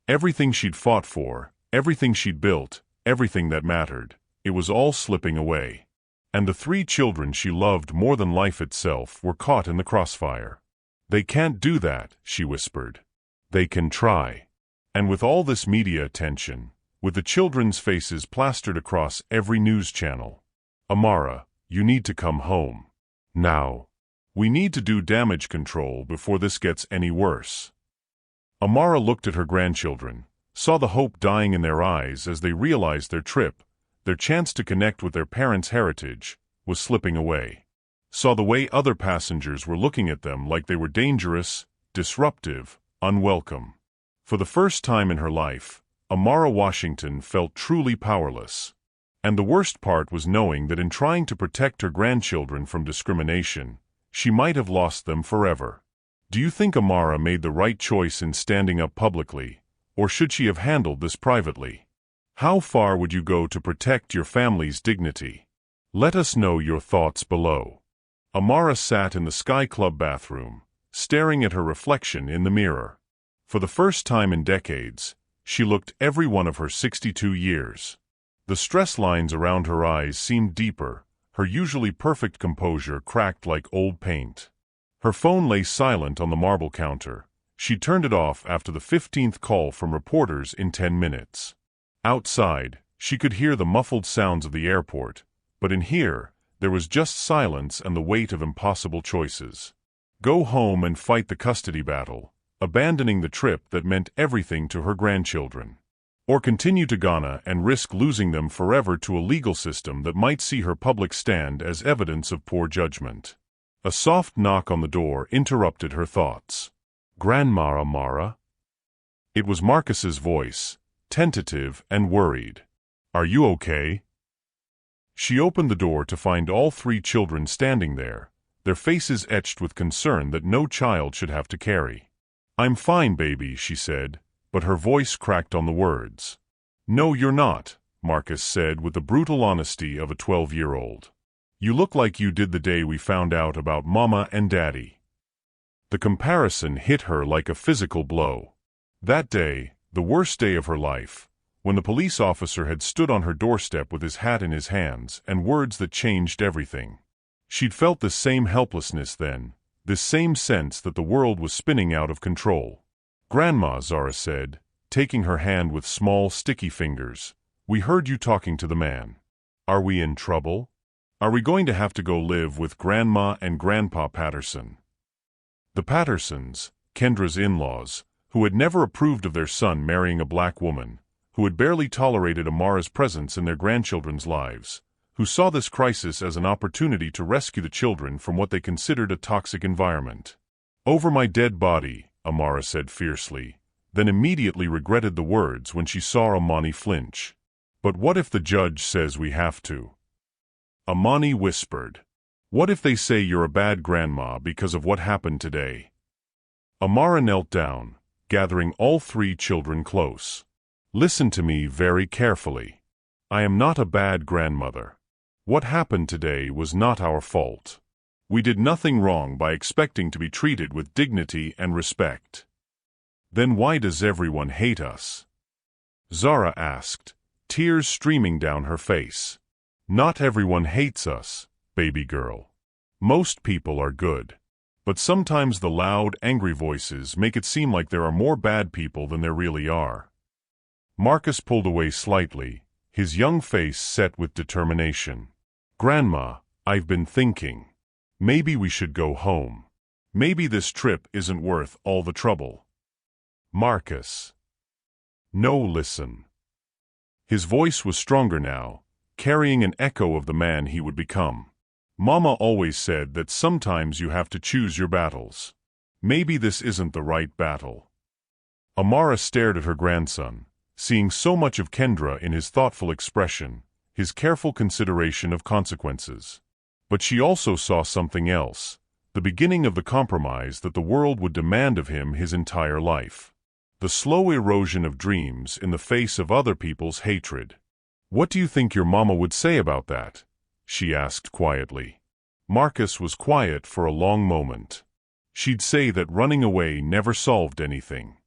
Everything she'd fought for, everything she'd built, everything that mattered, it was all slipping away. And the 3 children she loved more than life itself were caught in the crossfire. "They can't do that," she whispered. "They can try." And with all this media attention, with the children's faces plastered across every news channel, "Amara, you need to come home. Now. We need to do damage control before this gets any worse." Amara looked at her grandchildren, saw the hope dying in their eyes as they realized their trip, their chance to connect with their parents' heritage, was slipping away. Saw the way other passengers were looking at them like they were dangerous, disruptive, unwelcome. For the first time in her life, Amara Washington felt truly powerless. And the worst part was knowing that in trying to protect her grandchildren from discrimination, she might have lost them forever. Do you think Amara made the right choice in standing up publicly, or should she have handled this privately? How far would you go to protect your family's dignity? Let us know your thoughts below. Amara sat in the Sky Club bathroom, staring at her reflection in the mirror. For the first time in decades, she looked every one of her 62 years. The stress lines around her eyes seemed deeper, her usually perfect composure cracked like old paint. Her phone lay silent on the marble counter. She turned it off after the 15th call from reporters in 10 minutes. Outside, she could hear the muffled sounds of the airport, but in here, there was just silence and the weight of impossible choices. Go home and fight the custody battle, abandoning the trip that meant everything to her grandchildren. Or continue to Ghana and risk losing them forever to a legal system that might see her public stand as evidence of poor judgment. A soft knock on the door interrupted her thoughts. "Grandma Amara?" It was Marcus's voice, tentative and worried. "Are you okay?" She opened the door to find all three children standing there, their faces etched with concern that no child should have to carry. "I'm fine, baby," she said, but her voice cracked on the words. "No, you're not," Marcus said with the brutal honesty of a 12-year-old. "You look like you did the day we found out about Mama and Daddy." The comparison hit her like a physical blow. That day, the worst day of her life, when the police officer had stood on her doorstep with his hat in his hands and words that changed everything. She'd felt this same helplessness then, this same sense that the world was spinning out of control. "Grandma," Zara said, taking her hand with small, sticky fingers, "we heard you talking to the man. Are we in trouble? Are we going to have to go live with Grandma and Grandpa Patterson?" The Pattersons, Kendra's in-laws, who had never approved of their son marrying a black woman, who had barely tolerated Amara's presence in their grandchildren's lives, who saw this crisis as an opportunity to rescue the children from what they considered a toxic environment. "Over my dead body," Amara said fiercely, then immediately regretted the words when she saw Amani flinch. "But what if the judge says we have to?" Amani whispered. "What if they say you're a bad grandma because of what happened today?" Amara knelt down, gathering all three children close. "Listen to me very carefully. I am not a bad grandmother. What happened today was not our fault. We did nothing wrong by expecting to be treated with dignity and respect." "Then why does everyone hate us?" Zara asked, tears streaming down her face. "Not everyone hates us, baby girl. Most people are good. But sometimes the loud, angry voices make it seem like there are more bad people than there really are." Marcus pulled away slightly, his young face set with determination. "Grandma, I've been thinking. Maybe we should go home. Maybe this trip isn't worth all the trouble." "Marcus." "No, listen." His voice was stronger now, carrying an echo of the man he would become. "Mama always said that sometimes you have to choose your battles. Maybe this isn't the right battle." Amara stared at her grandson, seeing so much of Kendra in his thoughtful expression, his careful consideration of consequences. But she also saw something else, the beginning of the compromise that the world would demand of him his entire life. The slow erosion of dreams in the face of other people's hatred. "What do you think your mama would say about that?" she asked quietly. Marcus was quiet for a long moment. "She'd say that running away never solved anything.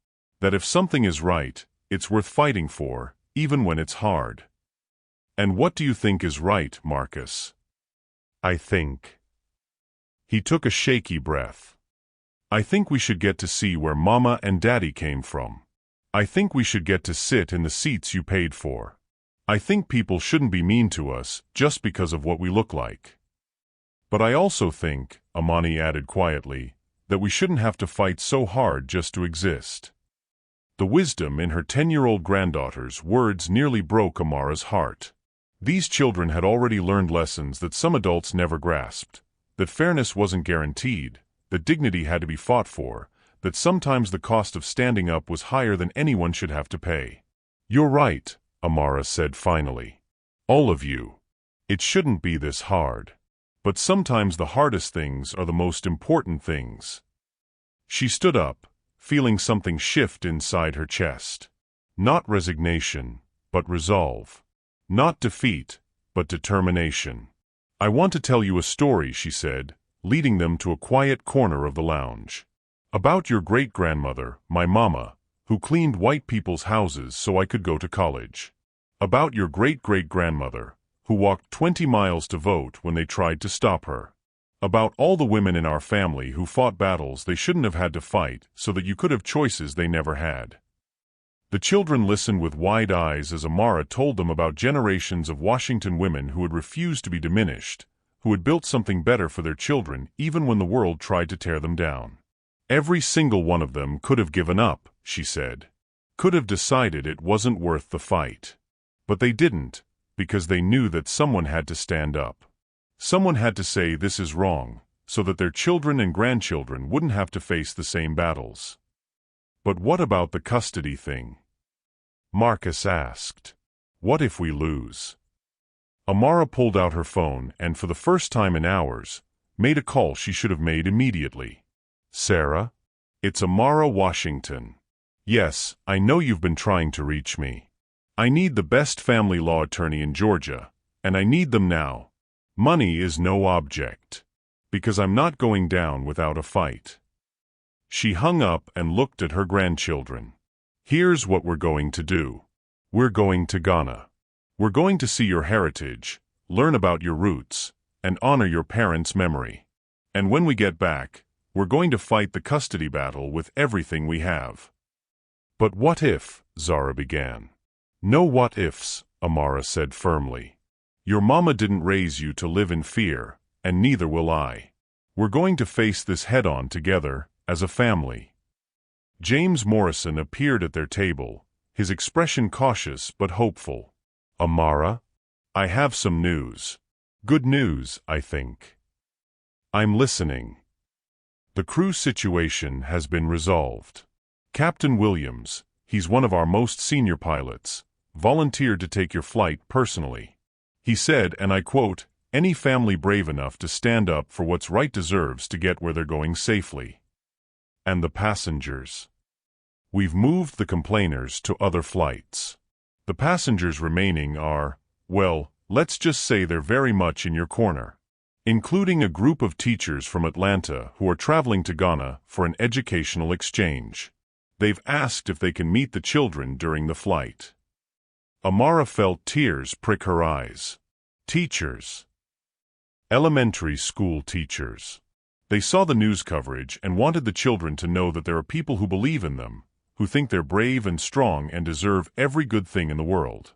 That if something is right, it's worth fighting for, even when it's hard." "And what do you think is right, Marcus?" "I think." He took a shaky breath. "I think we should get to see where Mama and Daddy came from. I think we should get to sit in the seats you paid for. I think people shouldn't be mean to us just because of what we look like. But I also think," Amani added quietly, "that we shouldn't have to fight so hard just to exist." The wisdom in her 10-year-old granddaughter's words nearly broke Amara's heart. These children had already learned lessons that some adults never grasped, that fairness wasn't guaranteed, that dignity had to be fought for, that sometimes the cost of standing up was higher than anyone should have to pay. "You're right," Amara said finally. "All of you. It shouldn't be this hard. But sometimes the hardest things are the most important things." She stood up, feeling something shift inside her chest. Not resignation, but resolve. Not defeat, but determination. "I want to tell you a story," she said, leading them to a quiet corner of the lounge. "About your great-grandmother, my mama, who cleaned white people's houses so I could go to college. About your great-great-grandmother, who walked 20 miles to vote when they tried to stop her. About all the women in our family who fought battles they shouldn't have had to fight so that you could have choices they never had. The children listened with wide eyes as Amara told them about generations of Washington women who had refused to be diminished, who had built something better for their children even when the world tried to tear them down. Every single one of them could have given up, she said. Could have decided it wasn't worth the fight. But they didn't, because they knew that someone had to stand up. Someone had to say this is wrong, so that their children and grandchildren wouldn't have to face the same battles. But what about the custody thing? Marcus asked. What if we lose? Amara pulled out her phone and, for the first time in hours, made a call she should have made immediately. Sarah? It's Amara Washington. Yes, I know you've been trying to reach me. I need the best family law attorney in Georgia, and I need them now. Money is no object. Because I'm not going down without a fight. She hung up and looked at her grandchildren. Here's what we're going to do. We're going to Ghana. We're going to see your heritage, learn about your roots, and honor your parents' memory. And when we get back, we're going to fight the custody battle with everything we have. But what if, Zara began. No what ifs, Amara said firmly. Your mama didn't raise you to live in fear, and neither will I. We're going to face this head-on together, as a family. James Morrison appeared at their table, his expression cautious but hopeful. Amara? I have some news. Good news, I think. I'm listening. The crew situation has been resolved. Captain Williams, he's one of our most senior pilots, volunteered to take your flight personally. He said, and I quote, "Any family brave enough to stand up for what's right deserves to get where they're going safely." And the passengers? We've moved the complainers to other flights. The passengers remaining are, well, let's just say they're very much in your corner. Including a group of teachers from Atlanta who are traveling to Ghana for an educational exchange. They've asked if they can meet the children during the flight. Amara felt tears prick her eyes. Teachers. Elementary school teachers. They saw the news coverage and wanted the children to know that there are people who believe in them, who think they're brave and strong and deserve every good thing in the world.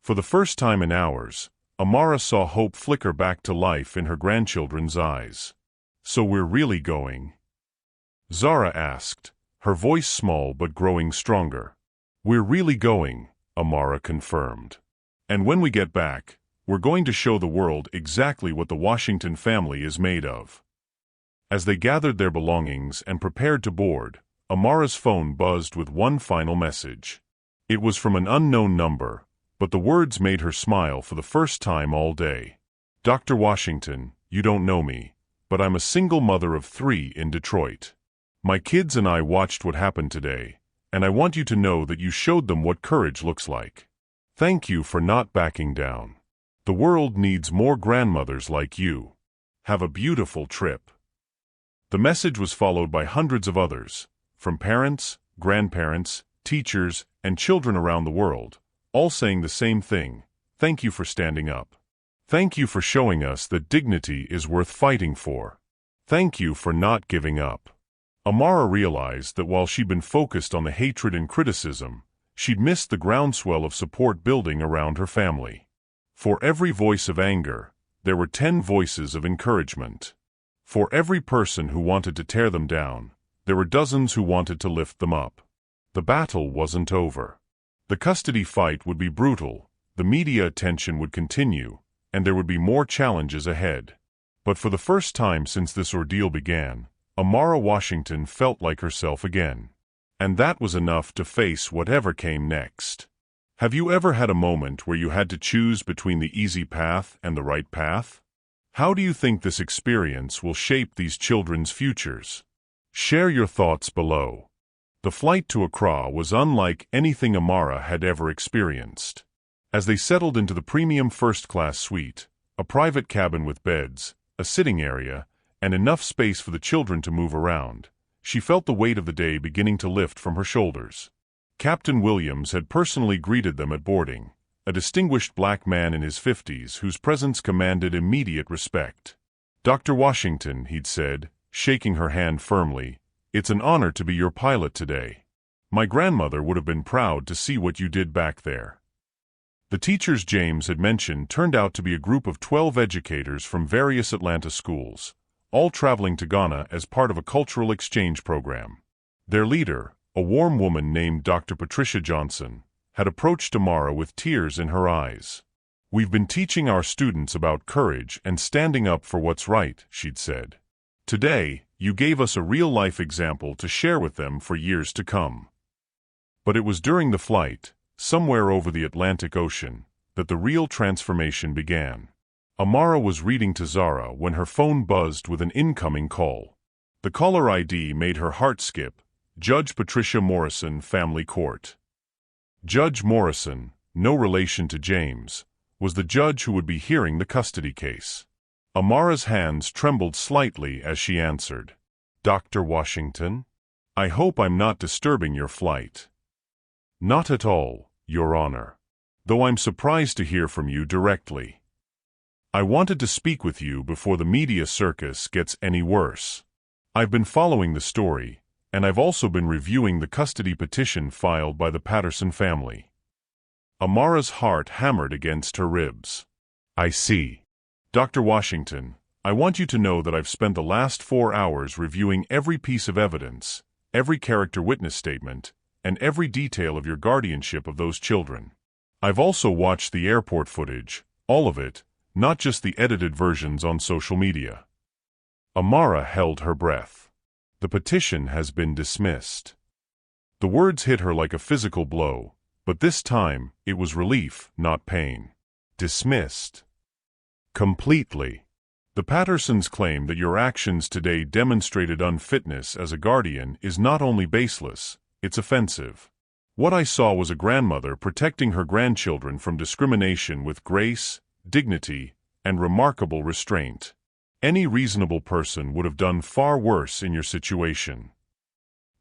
For the first time in hours, Amara saw hope flicker back to life in her grandchildren's eyes. So we're really going? Zara asked, her voice small but growing stronger. We're really going, Amara confirmed. And when we get back, we're going to show the world exactly what the Washington family is made of. As they gathered their belongings and prepared to board, Amara's phone buzzed with one final message. It was from an unknown number, but the words made her smile for the first time all day. Dr. Washington, you don't know me, but I'm a single mother of 3 in Detroit. My kids and I watched what happened today, and I want you to know that you showed them what courage looks like. Thank you for not backing down. The world needs more grandmothers like you. Have a beautiful trip. The message was followed by hundreds of others, from parents, grandparents, teachers, and children around the world, all saying the same thing: thank you for standing up. Thank you for showing us that dignity is worth fighting for. Thank you for not giving up. Amara realized that while she'd been focused on the hatred and criticism, she'd missed the groundswell of support building around her family. For every voice of anger, there were 10 voices of encouragement. For every person who wanted to tear them down, there were dozens who wanted to lift them up. The battle wasn't over. The custody fight would be brutal, the media attention would continue, and there would be more challenges ahead. But for the first time since this ordeal began, Amara Washington felt like herself again. And that was enough to face whatever came next. Have you ever had a moment where you had to choose between the easy path and the right path? How do you think this experience will shape these children's futures? Share your thoughts below. The flight to Accra was unlike anything Amara had ever experienced. As they settled into the premium first-class suite, a private cabin with beds, a sitting area, and enough space for the children to move around, she felt the weight of the day beginning to lift from her shoulders. Captain Williams had personally greeted them at boarding, a distinguished black man in his 50s whose presence commanded immediate respect. Dr. Washington, he'd said, shaking her hand firmly, it's an honor to be your pilot today. My grandmother would have been proud to see what you did back there. The teachers James had mentioned turned out to be a group of 12 educators from various Atlanta schools, all traveling to Ghana as part of a cultural exchange program. Their leader, a warm woman named Dr. Patricia Johnson, had approached Amara with tears in her eyes. We've been teaching our students about courage and standing up for what's right, she'd said. Today, you gave us a real-life example to share with them for years to come. But it was during the flight, somewhere over the Atlantic Ocean, that the real transformation began. Amara was reading to Zara when her phone buzzed with an incoming call. The caller ID made her heart skip. Judge Patricia Morrison, Family Court. Judge Morrison, no relation to James, was the judge who would be hearing the custody case. Amara's hands trembled slightly as she answered. Dr. Washington? I hope I'm not disturbing your flight. Not at all, Your Honor. Though I'm surprised to hear from you directly. I wanted to speak with you before the media circus gets any worse. I've been following the story, and I've also been reviewing the custody petition filed by the Patterson family. Amara's heart hammered against her ribs. I see. Dr. Washington, I want you to know that I've spent the last 4 hours reviewing every piece of evidence, every character witness statement, and every detail of your guardianship of those children. I've also watched the airport footage, all of it, not just the edited versions on social media. Amara held her breath. The petition has been dismissed. The words hit her like a physical blow, but this time it was relief, not pain. Dismissed. Completely. The Pattersons claim that your actions today demonstrated unfitness as a guardian is not only baseless, it's offensive. What I saw was a grandmother protecting her grandchildren from discrimination with grace, dignity, and remarkable restraint. Any reasonable person would have done far worse in your situation.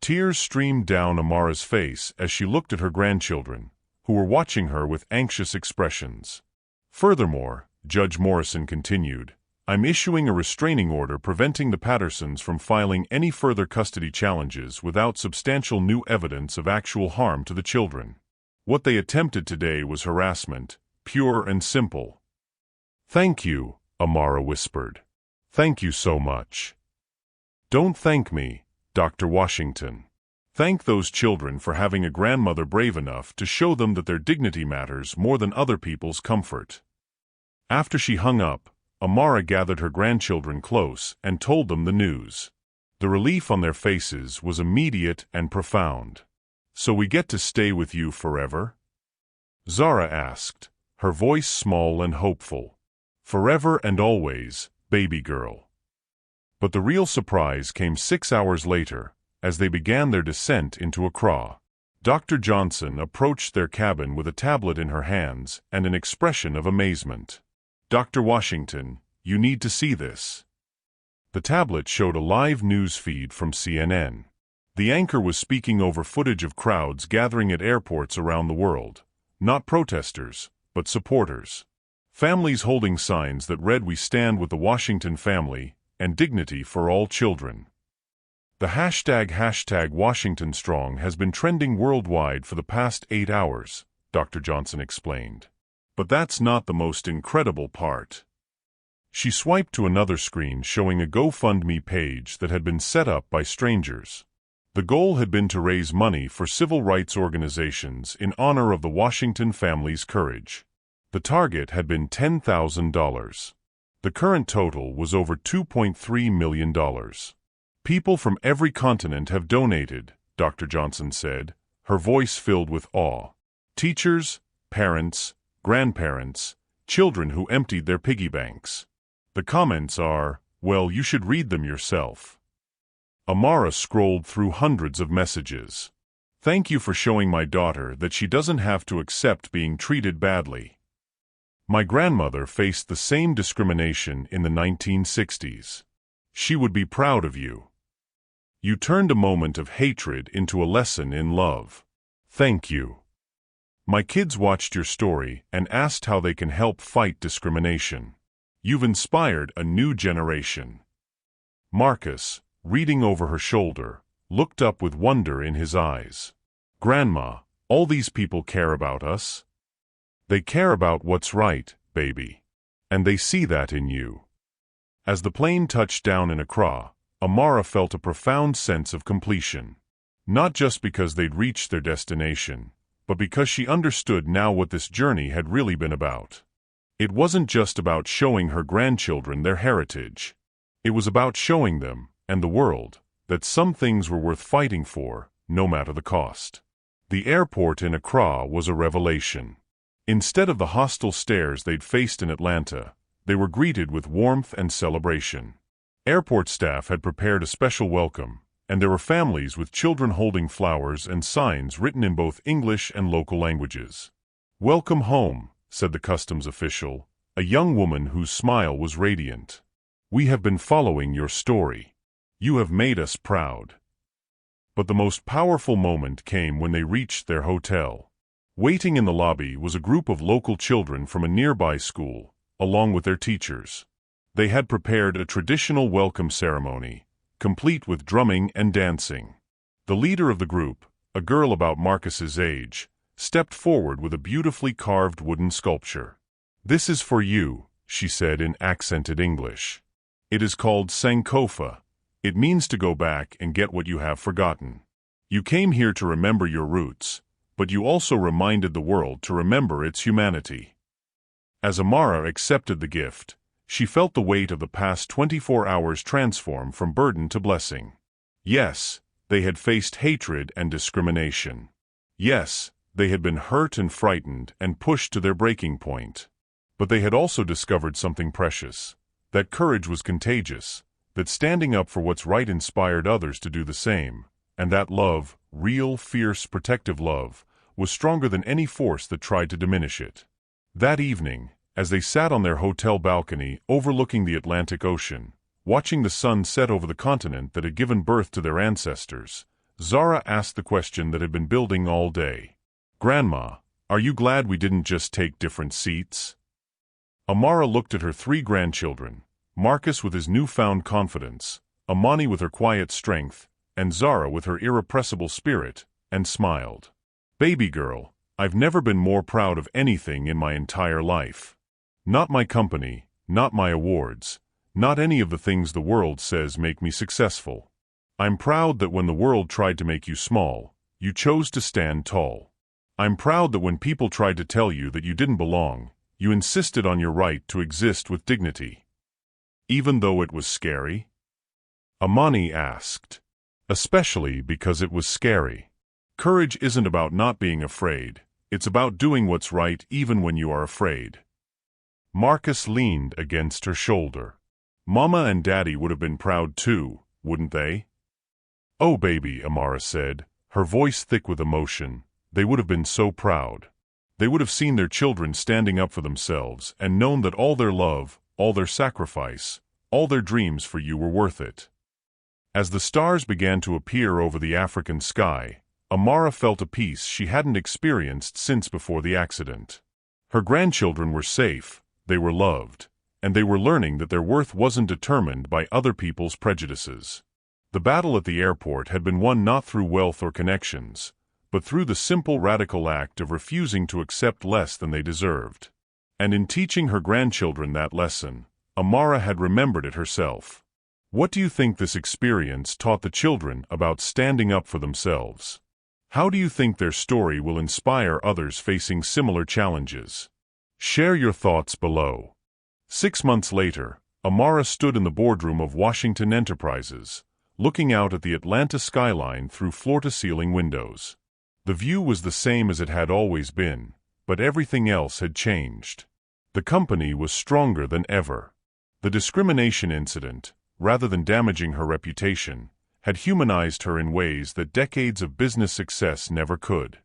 Tears streamed down Amara's face as she looked at her grandchildren, who were watching her with anxious expressions. Furthermore, Judge Morrison continued, I'm issuing a restraining order preventing the Pattersons from filing any further custody challenges without substantial new evidence of actual harm to the children. What they attempted today was harassment, pure and simple. Thank you, Amara whispered. Thank you so much. Don't thank me, Dr. Washington. Thank those children for having a grandmother brave enough to show them that their dignity matters more than other people's comfort. After she hung up, Amara gathered her grandchildren close and told them the news. The relief on their faces was immediate and profound. So we get to stay with you forever? Zara asked, her voice small and hopeful. Forever and always, baby girl. But the real surprise came 6 hours later, as they began their descent into Accra. Dr. Johnson approached their cabin with a tablet in her hands and an expression of amazement. Dr. Washington, you need to see this. The tablet showed a live news feed from CNN. The anchor was speaking over footage of crowds gathering at airports around the world, not protesters, but supporters. Families holding signs that read "We stand with the Washington family" and "Dignity for all children." The hashtag Washington Strong has been trending worldwide for the past 8 hours, Dr. Johnson explained. But that's not the most incredible part. She swiped to another screen showing a GoFundMe page that had been set up by strangers. The goal had been to raise money for civil rights organizations in honor of the Washington family's courage. The target had been $10,000. The current total was over $2.3 million. People from every continent have donated, Dr. Johnson said, her voice filled with awe. Teachers, parents, grandparents, children who emptied their piggy banks. The comments are, well, you should read them yourself. Amara scrolled through hundreds of messages. Thank you for showing my daughter that she doesn't have to accept being treated badly. My grandmother faced the same discrimination in the 1960s. She would be proud of you. You turned a moment of hatred into a lesson in love. Thank you. My kids watched your story and asked how they can help fight discrimination. You've inspired a new generation." Marcus, reading over her shoulder, looked up with wonder in his eyes. "Grandma, all these people care about us?" "They care about what's right, baby. And they see that in you." As the plane touched down in Accra, Amara felt a profound sense of completion. Not just because they'd reached their destination, but because she understood now what this journey had really been about. It wasn't just about showing her grandchildren their heritage. It was about showing them, and the world, that some things were worth fighting for, no matter the cost. The airport in Accra was a revelation. Instead of the hostile stares they'd faced in Atlanta, they were greeted with warmth and celebration. Airport staff had prepared a special welcome, and there were families with children holding flowers and signs written in both English and local languages. "Welcome home," said the customs official, a young woman whose smile was radiant. "We have been following your story. You have made us proud." But the most powerful moment came when they reached their hotel. Waiting in the lobby was a group of local children from a nearby school, along with their teachers. They had prepared a traditional welcome ceremony, complete with drumming and dancing. The leader of the group, a girl about Marcus's age, stepped forward with a beautifully carved wooden sculpture. "This is for you," she said in accented English. "It is called Sankofa. It means to go back and get what you have forgotten. You came here to remember your roots, but you also reminded the world to remember its humanity." As Amara accepted the gift, she felt the weight of the past 24 hours transform from burden to blessing. Yes, they had faced hatred and discrimination. Yes, they had been hurt and frightened and pushed to their breaking point. But they had also discovered something precious, that courage was contagious, that standing up for what's right inspired others to do the same, and that love, real, fierce, protective love, was stronger than any force that tried to diminish it. That evening, as they sat on their hotel balcony overlooking the Atlantic Ocean, watching the sun set over the continent that had given birth to their ancestors, Zara asked the question that had been building all day. "Grandma, are you glad we didn't just take different seats?" Amara looked at her 3 grandchildren, Marcus with his newfound confidence, Amani with her quiet strength, and Zara with her irrepressible spirit, and smiled. "Baby girl, I've never been more proud of anything in my entire life. Not my company, not my awards, not any of the things the world says make me successful. I'm proud that when the world tried to make you small, you chose to stand tall. I'm proud that when people tried to tell you that you didn't belong, you insisted on your right to exist with dignity." "Even though it was scary?" Amani asked. "Especially because it was scary. Courage isn't about not being afraid, it's about doing what's right even when you are afraid." Marcus leaned against her shoulder. "Mama and Daddy would have been proud too, wouldn't they?" "Oh baby," Amara said, her voice thick with emotion, "they would have been so proud. They would have seen their children standing up for themselves and known that all their love, all their sacrifice, all their dreams for you were worth it." As the stars began to appear over the African sky, Amara felt a peace she hadn't experienced since before the accident. Her grandchildren were safe, they were loved, and they were learning that their worth wasn't determined by other people's prejudices. The battle at the airport had been won not through wealth or connections, but through the simple radical act of refusing to accept less than they deserved. And in teaching her grandchildren that lesson, Amara had remembered it herself. What do you think this experience taught the children about standing up for themselves? How do you think their story will inspire others facing similar challenges? Share your thoughts below. 6 months later, Amara stood in the boardroom of Washington Enterprises, looking out at the Atlanta skyline through floor-to-ceiling windows. The view was the same as it had always been, but everything else had changed. The company was stronger than ever. The discrimination incident, rather than damaging her reputation, had humanized her in ways that decades of business success never could.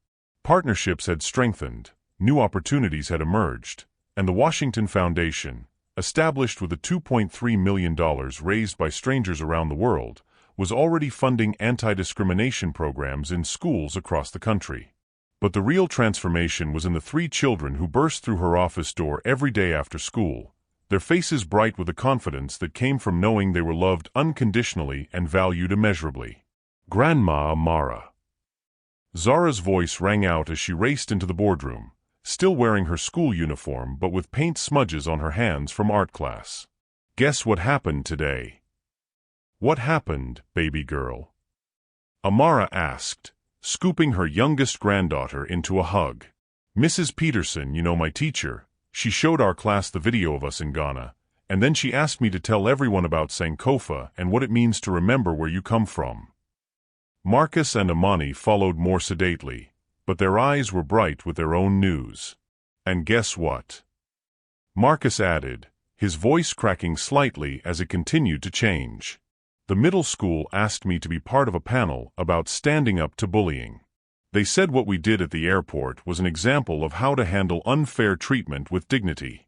Partnerships had strengthened, new opportunities had emerged, and the Washington Foundation, established with the $2.3 million raised by strangers around the world, was already funding anti-discrimination programs in schools across the country. But the real transformation was in the 3 children who burst through her office door every day after school, their faces bright with a confidence that came from knowing they were loved unconditionally and valued immeasurably. "Grandma Amara." Zara's voice rang out as she raced into the boardroom, still wearing her school uniform but with paint smudges on her hands from art class. "Guess what happened today?" "What happened, baby girl?" Amara asked, scooping her youngest granddaughter into a hug. "Mrs. Peterson, my teacher, she showed our class the video of us in Ghana, and then she asked me to tell everyone about Sankofa and what it means to remember where you come from." Marcus and Amani followed more sedately, but their eyes were bright with their own news. "And guess what?" Marcus added, his voice cracking slightly as it continued to change. "The middle school asked me to be part of a panel about standing up to bullying. They said what we did at the airport was an example of how to handle unfair treatment with dignity."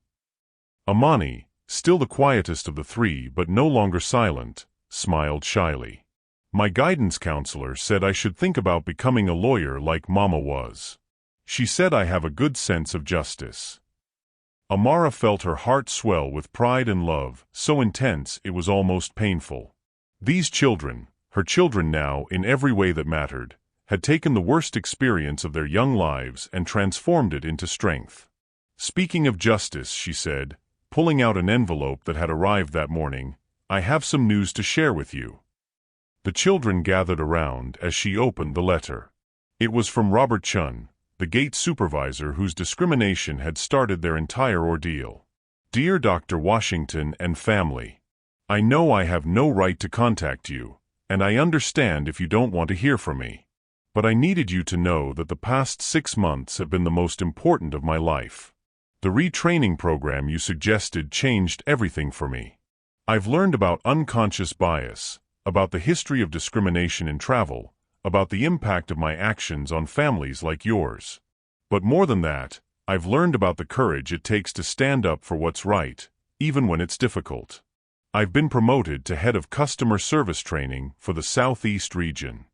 Amani, still the quietest of the three but no longer silent, smiled shyly. "My guidance counselor said I should think about becoming a lawyer like Mama was. She said I have a good sense of justice." Amara felt her heart swell with pride and love, so intense it was almost painful. These children, her children now in every way that mattered, had taken the worst experience of their young lives and transformed it into strength. "Speaking of justice," she said, pulling out an envelope that had arrived that morning, "I have some news to share with you." The children gathered around as she opened the letter. It was from Robert Chun, the gate supervisor whose discrimination had started their entire ordeal. "Dear Dr. Washington and family, I know I have no right to contact you, and I understand if you don't want to hear from me. But I needed you to know that the past 6 months have been the most important of my life. The retraining program you suggested changed everything for me. I've learned about unconscious bias, about the history of discrimination in travel, about the impact of my actions on families like yours. But more than that, I've learned about the courage it takes to stand up for what's right, even when it's difficult. I've been promoted to head of customer service training for the Southeast region.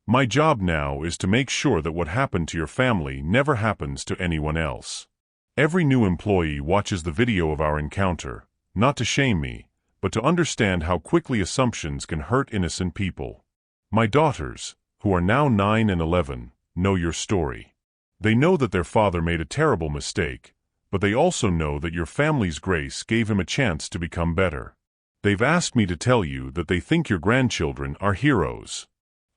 My job now is to make sure that what happened to your family never happens to anyone else. Every new employee watches the video of our encounter, not to shame me, but to understand how quickly assumptions can hurt innocent people. My daughters, who are now 9 and 11, know your story. They know that their father made a terrible mistake, but they also know that your family's grace gave him a chance to become better. They've asked me to tell you that they think your grandchildren are heroes.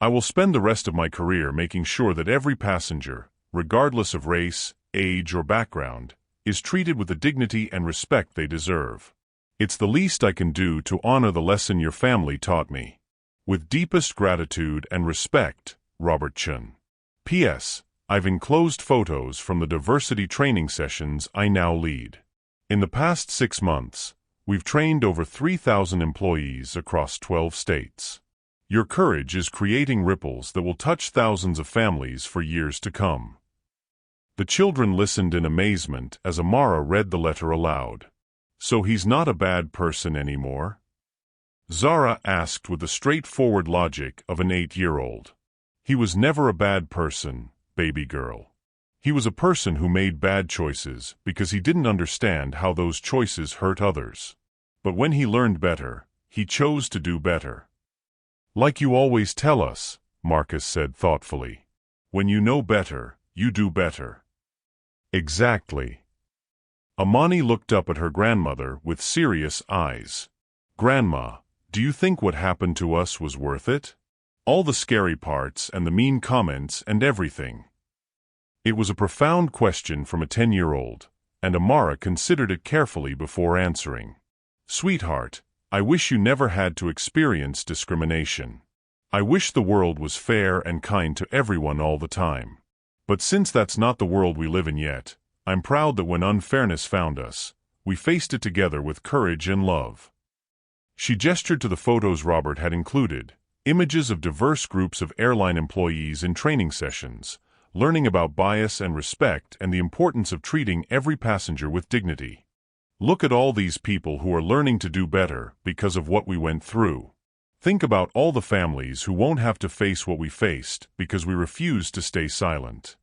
I will spend the rest of my career making sure that every passenger, regardless of race, age, or background, is treated with the dignity and respect they deserve. It's the least I can do to honor the lesson your family taught me. With deepest gratitude and respect, Robert Chun. P.S. I've enclosed photos from the diversity training sessions I now lead. In the past 6 months, we've trained over 3,000 employees across 12 states. Your courage is creating ripples that will touch thousands of families for years to come." The children listened in amazement as Amara read the letter aloud. "So he's not a bad person anymore?" Zara asked with the straightforward logic of an 8-year-old. "He was never a bad person, baby girl. He was a person who made bad choices because he didn't understand how those choices hurt others. But when he learned better, he chose to do better." "Like you always tell us," Marcus said thoughtfully. "When you know better, you do better." "Exactly." Amani looked up at her grandmother with serious eyes. "Grandma, do you think what happened to us was worth it? All the scary parts and the mean comments and everything." It was a profound question from a 10-year-old, and Amara considered it carefully before answering. "Sweetheart, I wish you never had to experience discrimination. I wish the world was fair and kind to everyone all the time. But since that's not the world we live in yet, I'm proud that when unfairness found us, we faced it together with courage and love." She gestured to the photos Robert had included, images of diverse groups of airline employees in training sessions, learning about bias and respect and the importance of treating every passenger with dignity. "Look at all these people who are learning to do better because of what we went through. Think about all the families who won't have to face what we faced because we refused to stay silent."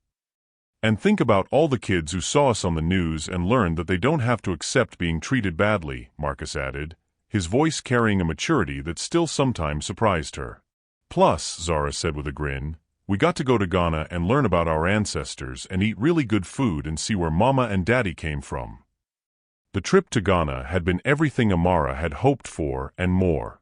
And think about all the kids who saw us on the news and learned that they don't have to accept being treated badly, Marcus added, his voice carrying a maturity that still sometimes surprised her. Plus, Zara said with a grin, we got to go to Ghana and learn about our ancestors and eat really good food and see where Mama and Daddy came from. The trip to Ghana had been everything Amara had hoped for and more.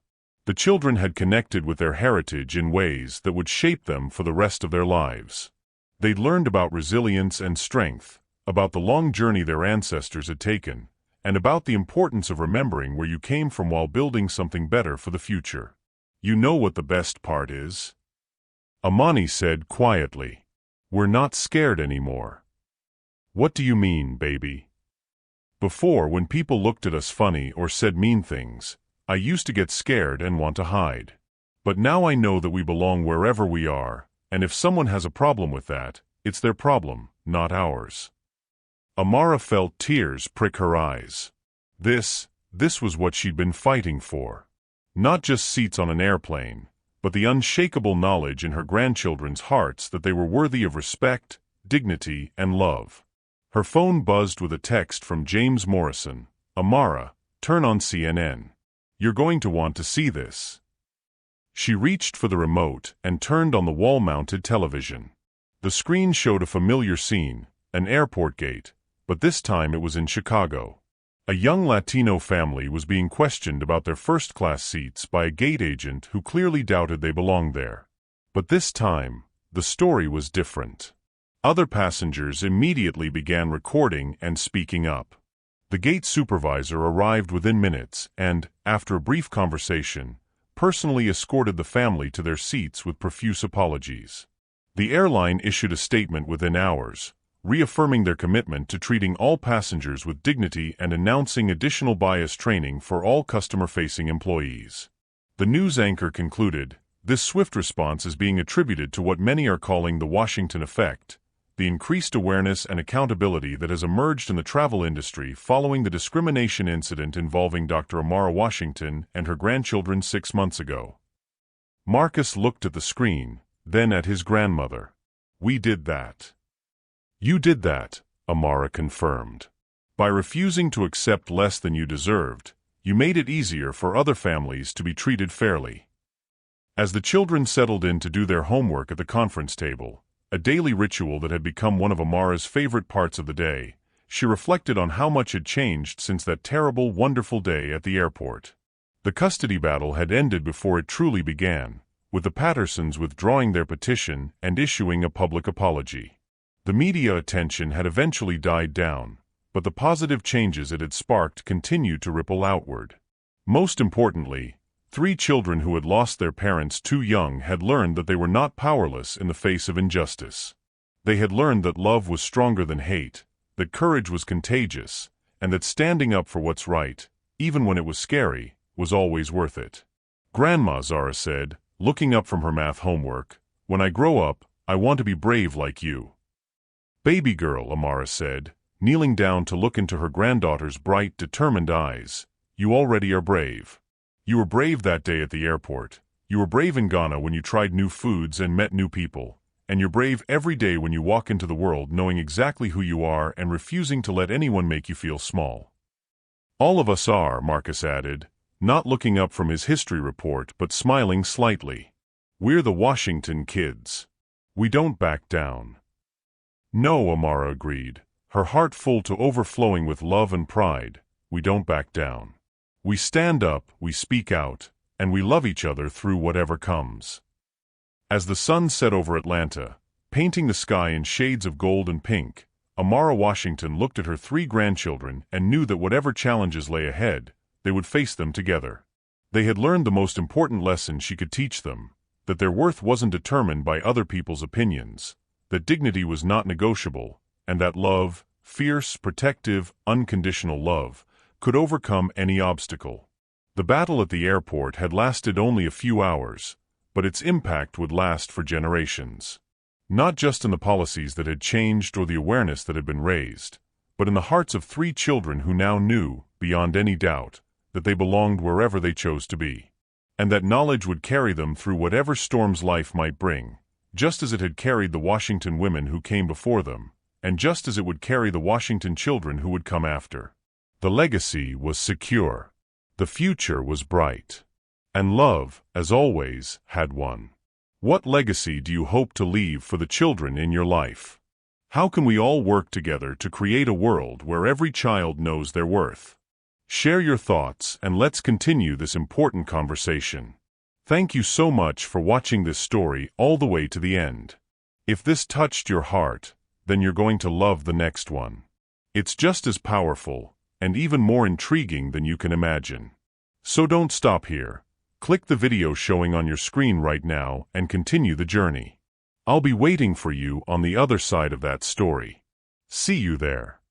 The children had connected with their heritage in ways that would shape them for the rest of their lives. They'd learned about resilience and strength, about the long journey their ancestors had taken, and about the importance of remembering where you came from while building something better for the future. You know what the best part is? Amani said quietly. We're not scared anymore. What do you mean, baby? Before, when people looked at us funny or said mean things, I used to get scared and want to hide. But now I know that we belong wherever we are, and if someone has a problem with that, it's their problem, not ours. Amara felt tears prick her eyes. This was what she'd been fighting for. Not just seats on an airplane, but the unshakable knowledge in her grandchildren's hearts that they were worthy of respect, dignity, and love. Her phone buzzed with a text from James Morrison. Amara, turn on CNN. You're going to want to see this. She reached for the remote and turned on the wall-mounted television. The screen showed a familiar scene, an airport gate, but this time it was in Chicago. A young Latino family was being questioned about their first-class seats by a gate agent who clearly doubted they belonged there. But this time, the story was different. Other passengers immediately began recording and speaking up. The gate supervisor arrived within minutes and, after a brief conversation, personally escorted the family to their seats with profuse apologies. The airline issued a statement within hours, reaffirming their commitment to treating all passengers with dignity and announcing additional bias training for all customer-facing employees. The news anchor concluded, this swift response is being attributed to what many are calling the Washington effect, the increased awareness and accountability that has emerged in the travel industry following the discrimination incident involving Dr. Amara Washington and her grandchildren 6 months ago. Marcus looked at the screen, then at his grandmother. We did that. You did that, Amara confirmed. By refusing to accept less than you deserved, you made it easier for other families to be treated fairly. As the children settled in to do their homework at the conference table, a daily ritual that had become one of Amara's favorite parts of the day, she reflected on how much had changed since that terrible, wonderful day at the airport. The custody battle had ended before it truly began, with the Pattersons withdrawing their petition and issuing a public apology. The media attention had eventually died down, but the positive changes it had sparked continued to ripple outward. Most importantly, 3 children who had lost their parents too young had learned that they were not powerless in the face of injustice. They had learned that love was stronger than hate, that courage was contagious, and that standing up for what's right, even when it was scary, was always worth it. Grandma, Zara said, looking up from her math homework, when I grow up, I want to be brave like you. Baby girl, Amara said, kneeling down to look into her granddaughter's bright, determined eyes, you already are brave. You were brave that day at the airport. You were brave in Ghana when you tried new foods and met new people. And you're brave every day when you walk into the world knowing exactly who you are and refusing to let anyone make you feel small. All of us are, Marcus added, not looking up from his history report but smiling slightly. We're the Washington kids. We don't back down. No, Amara agreed, her heart full to overflowing with love and pride. We don't back down. We stand up, we speak out, and we love each other through whatever comes. As the sun set over Atlanta, painting the sky in shades of gold and pink, Amara Washington looked at her 3 grandchildren and knew that whatever challenges lay ahead, they would face them together. They had learned the most important lesson she could teach them, that their worth wasn't determined by other people's opinions, that dignity was not negotiable, and that love, fierce, protective, unconditional love, could overcome any obstacle. The battle at the airport had lasted only a few hours, but its impact would last for generations. Not just in the policies that had changed or the awareness that had been raised, but in the hearts of 3 children who now knew, beyond any doubt, that they belonged wherever they chose to be. And that knowledge would carry them through whatever storms life might bring, just as it had carried the Washington women who came before them, and just as it would carry the Washington children who would come after. The legacy was secure. The future was bright. And love, as always, had won. What legacy do you hope to leave for the children in your life? How can we all work together to create a world where every child knows their worth? Share your thoughts and let's continue this important conversation. Thank you so much for watching this story all the way to the end. If this touched your heart, then you're going to love the next one. It's just as powerful and even more intriguing than you can imagine. So don't stop here. Click the video showing on your screen right now and continue the journey. I'll be waiting for you on the other side of that story. See you there.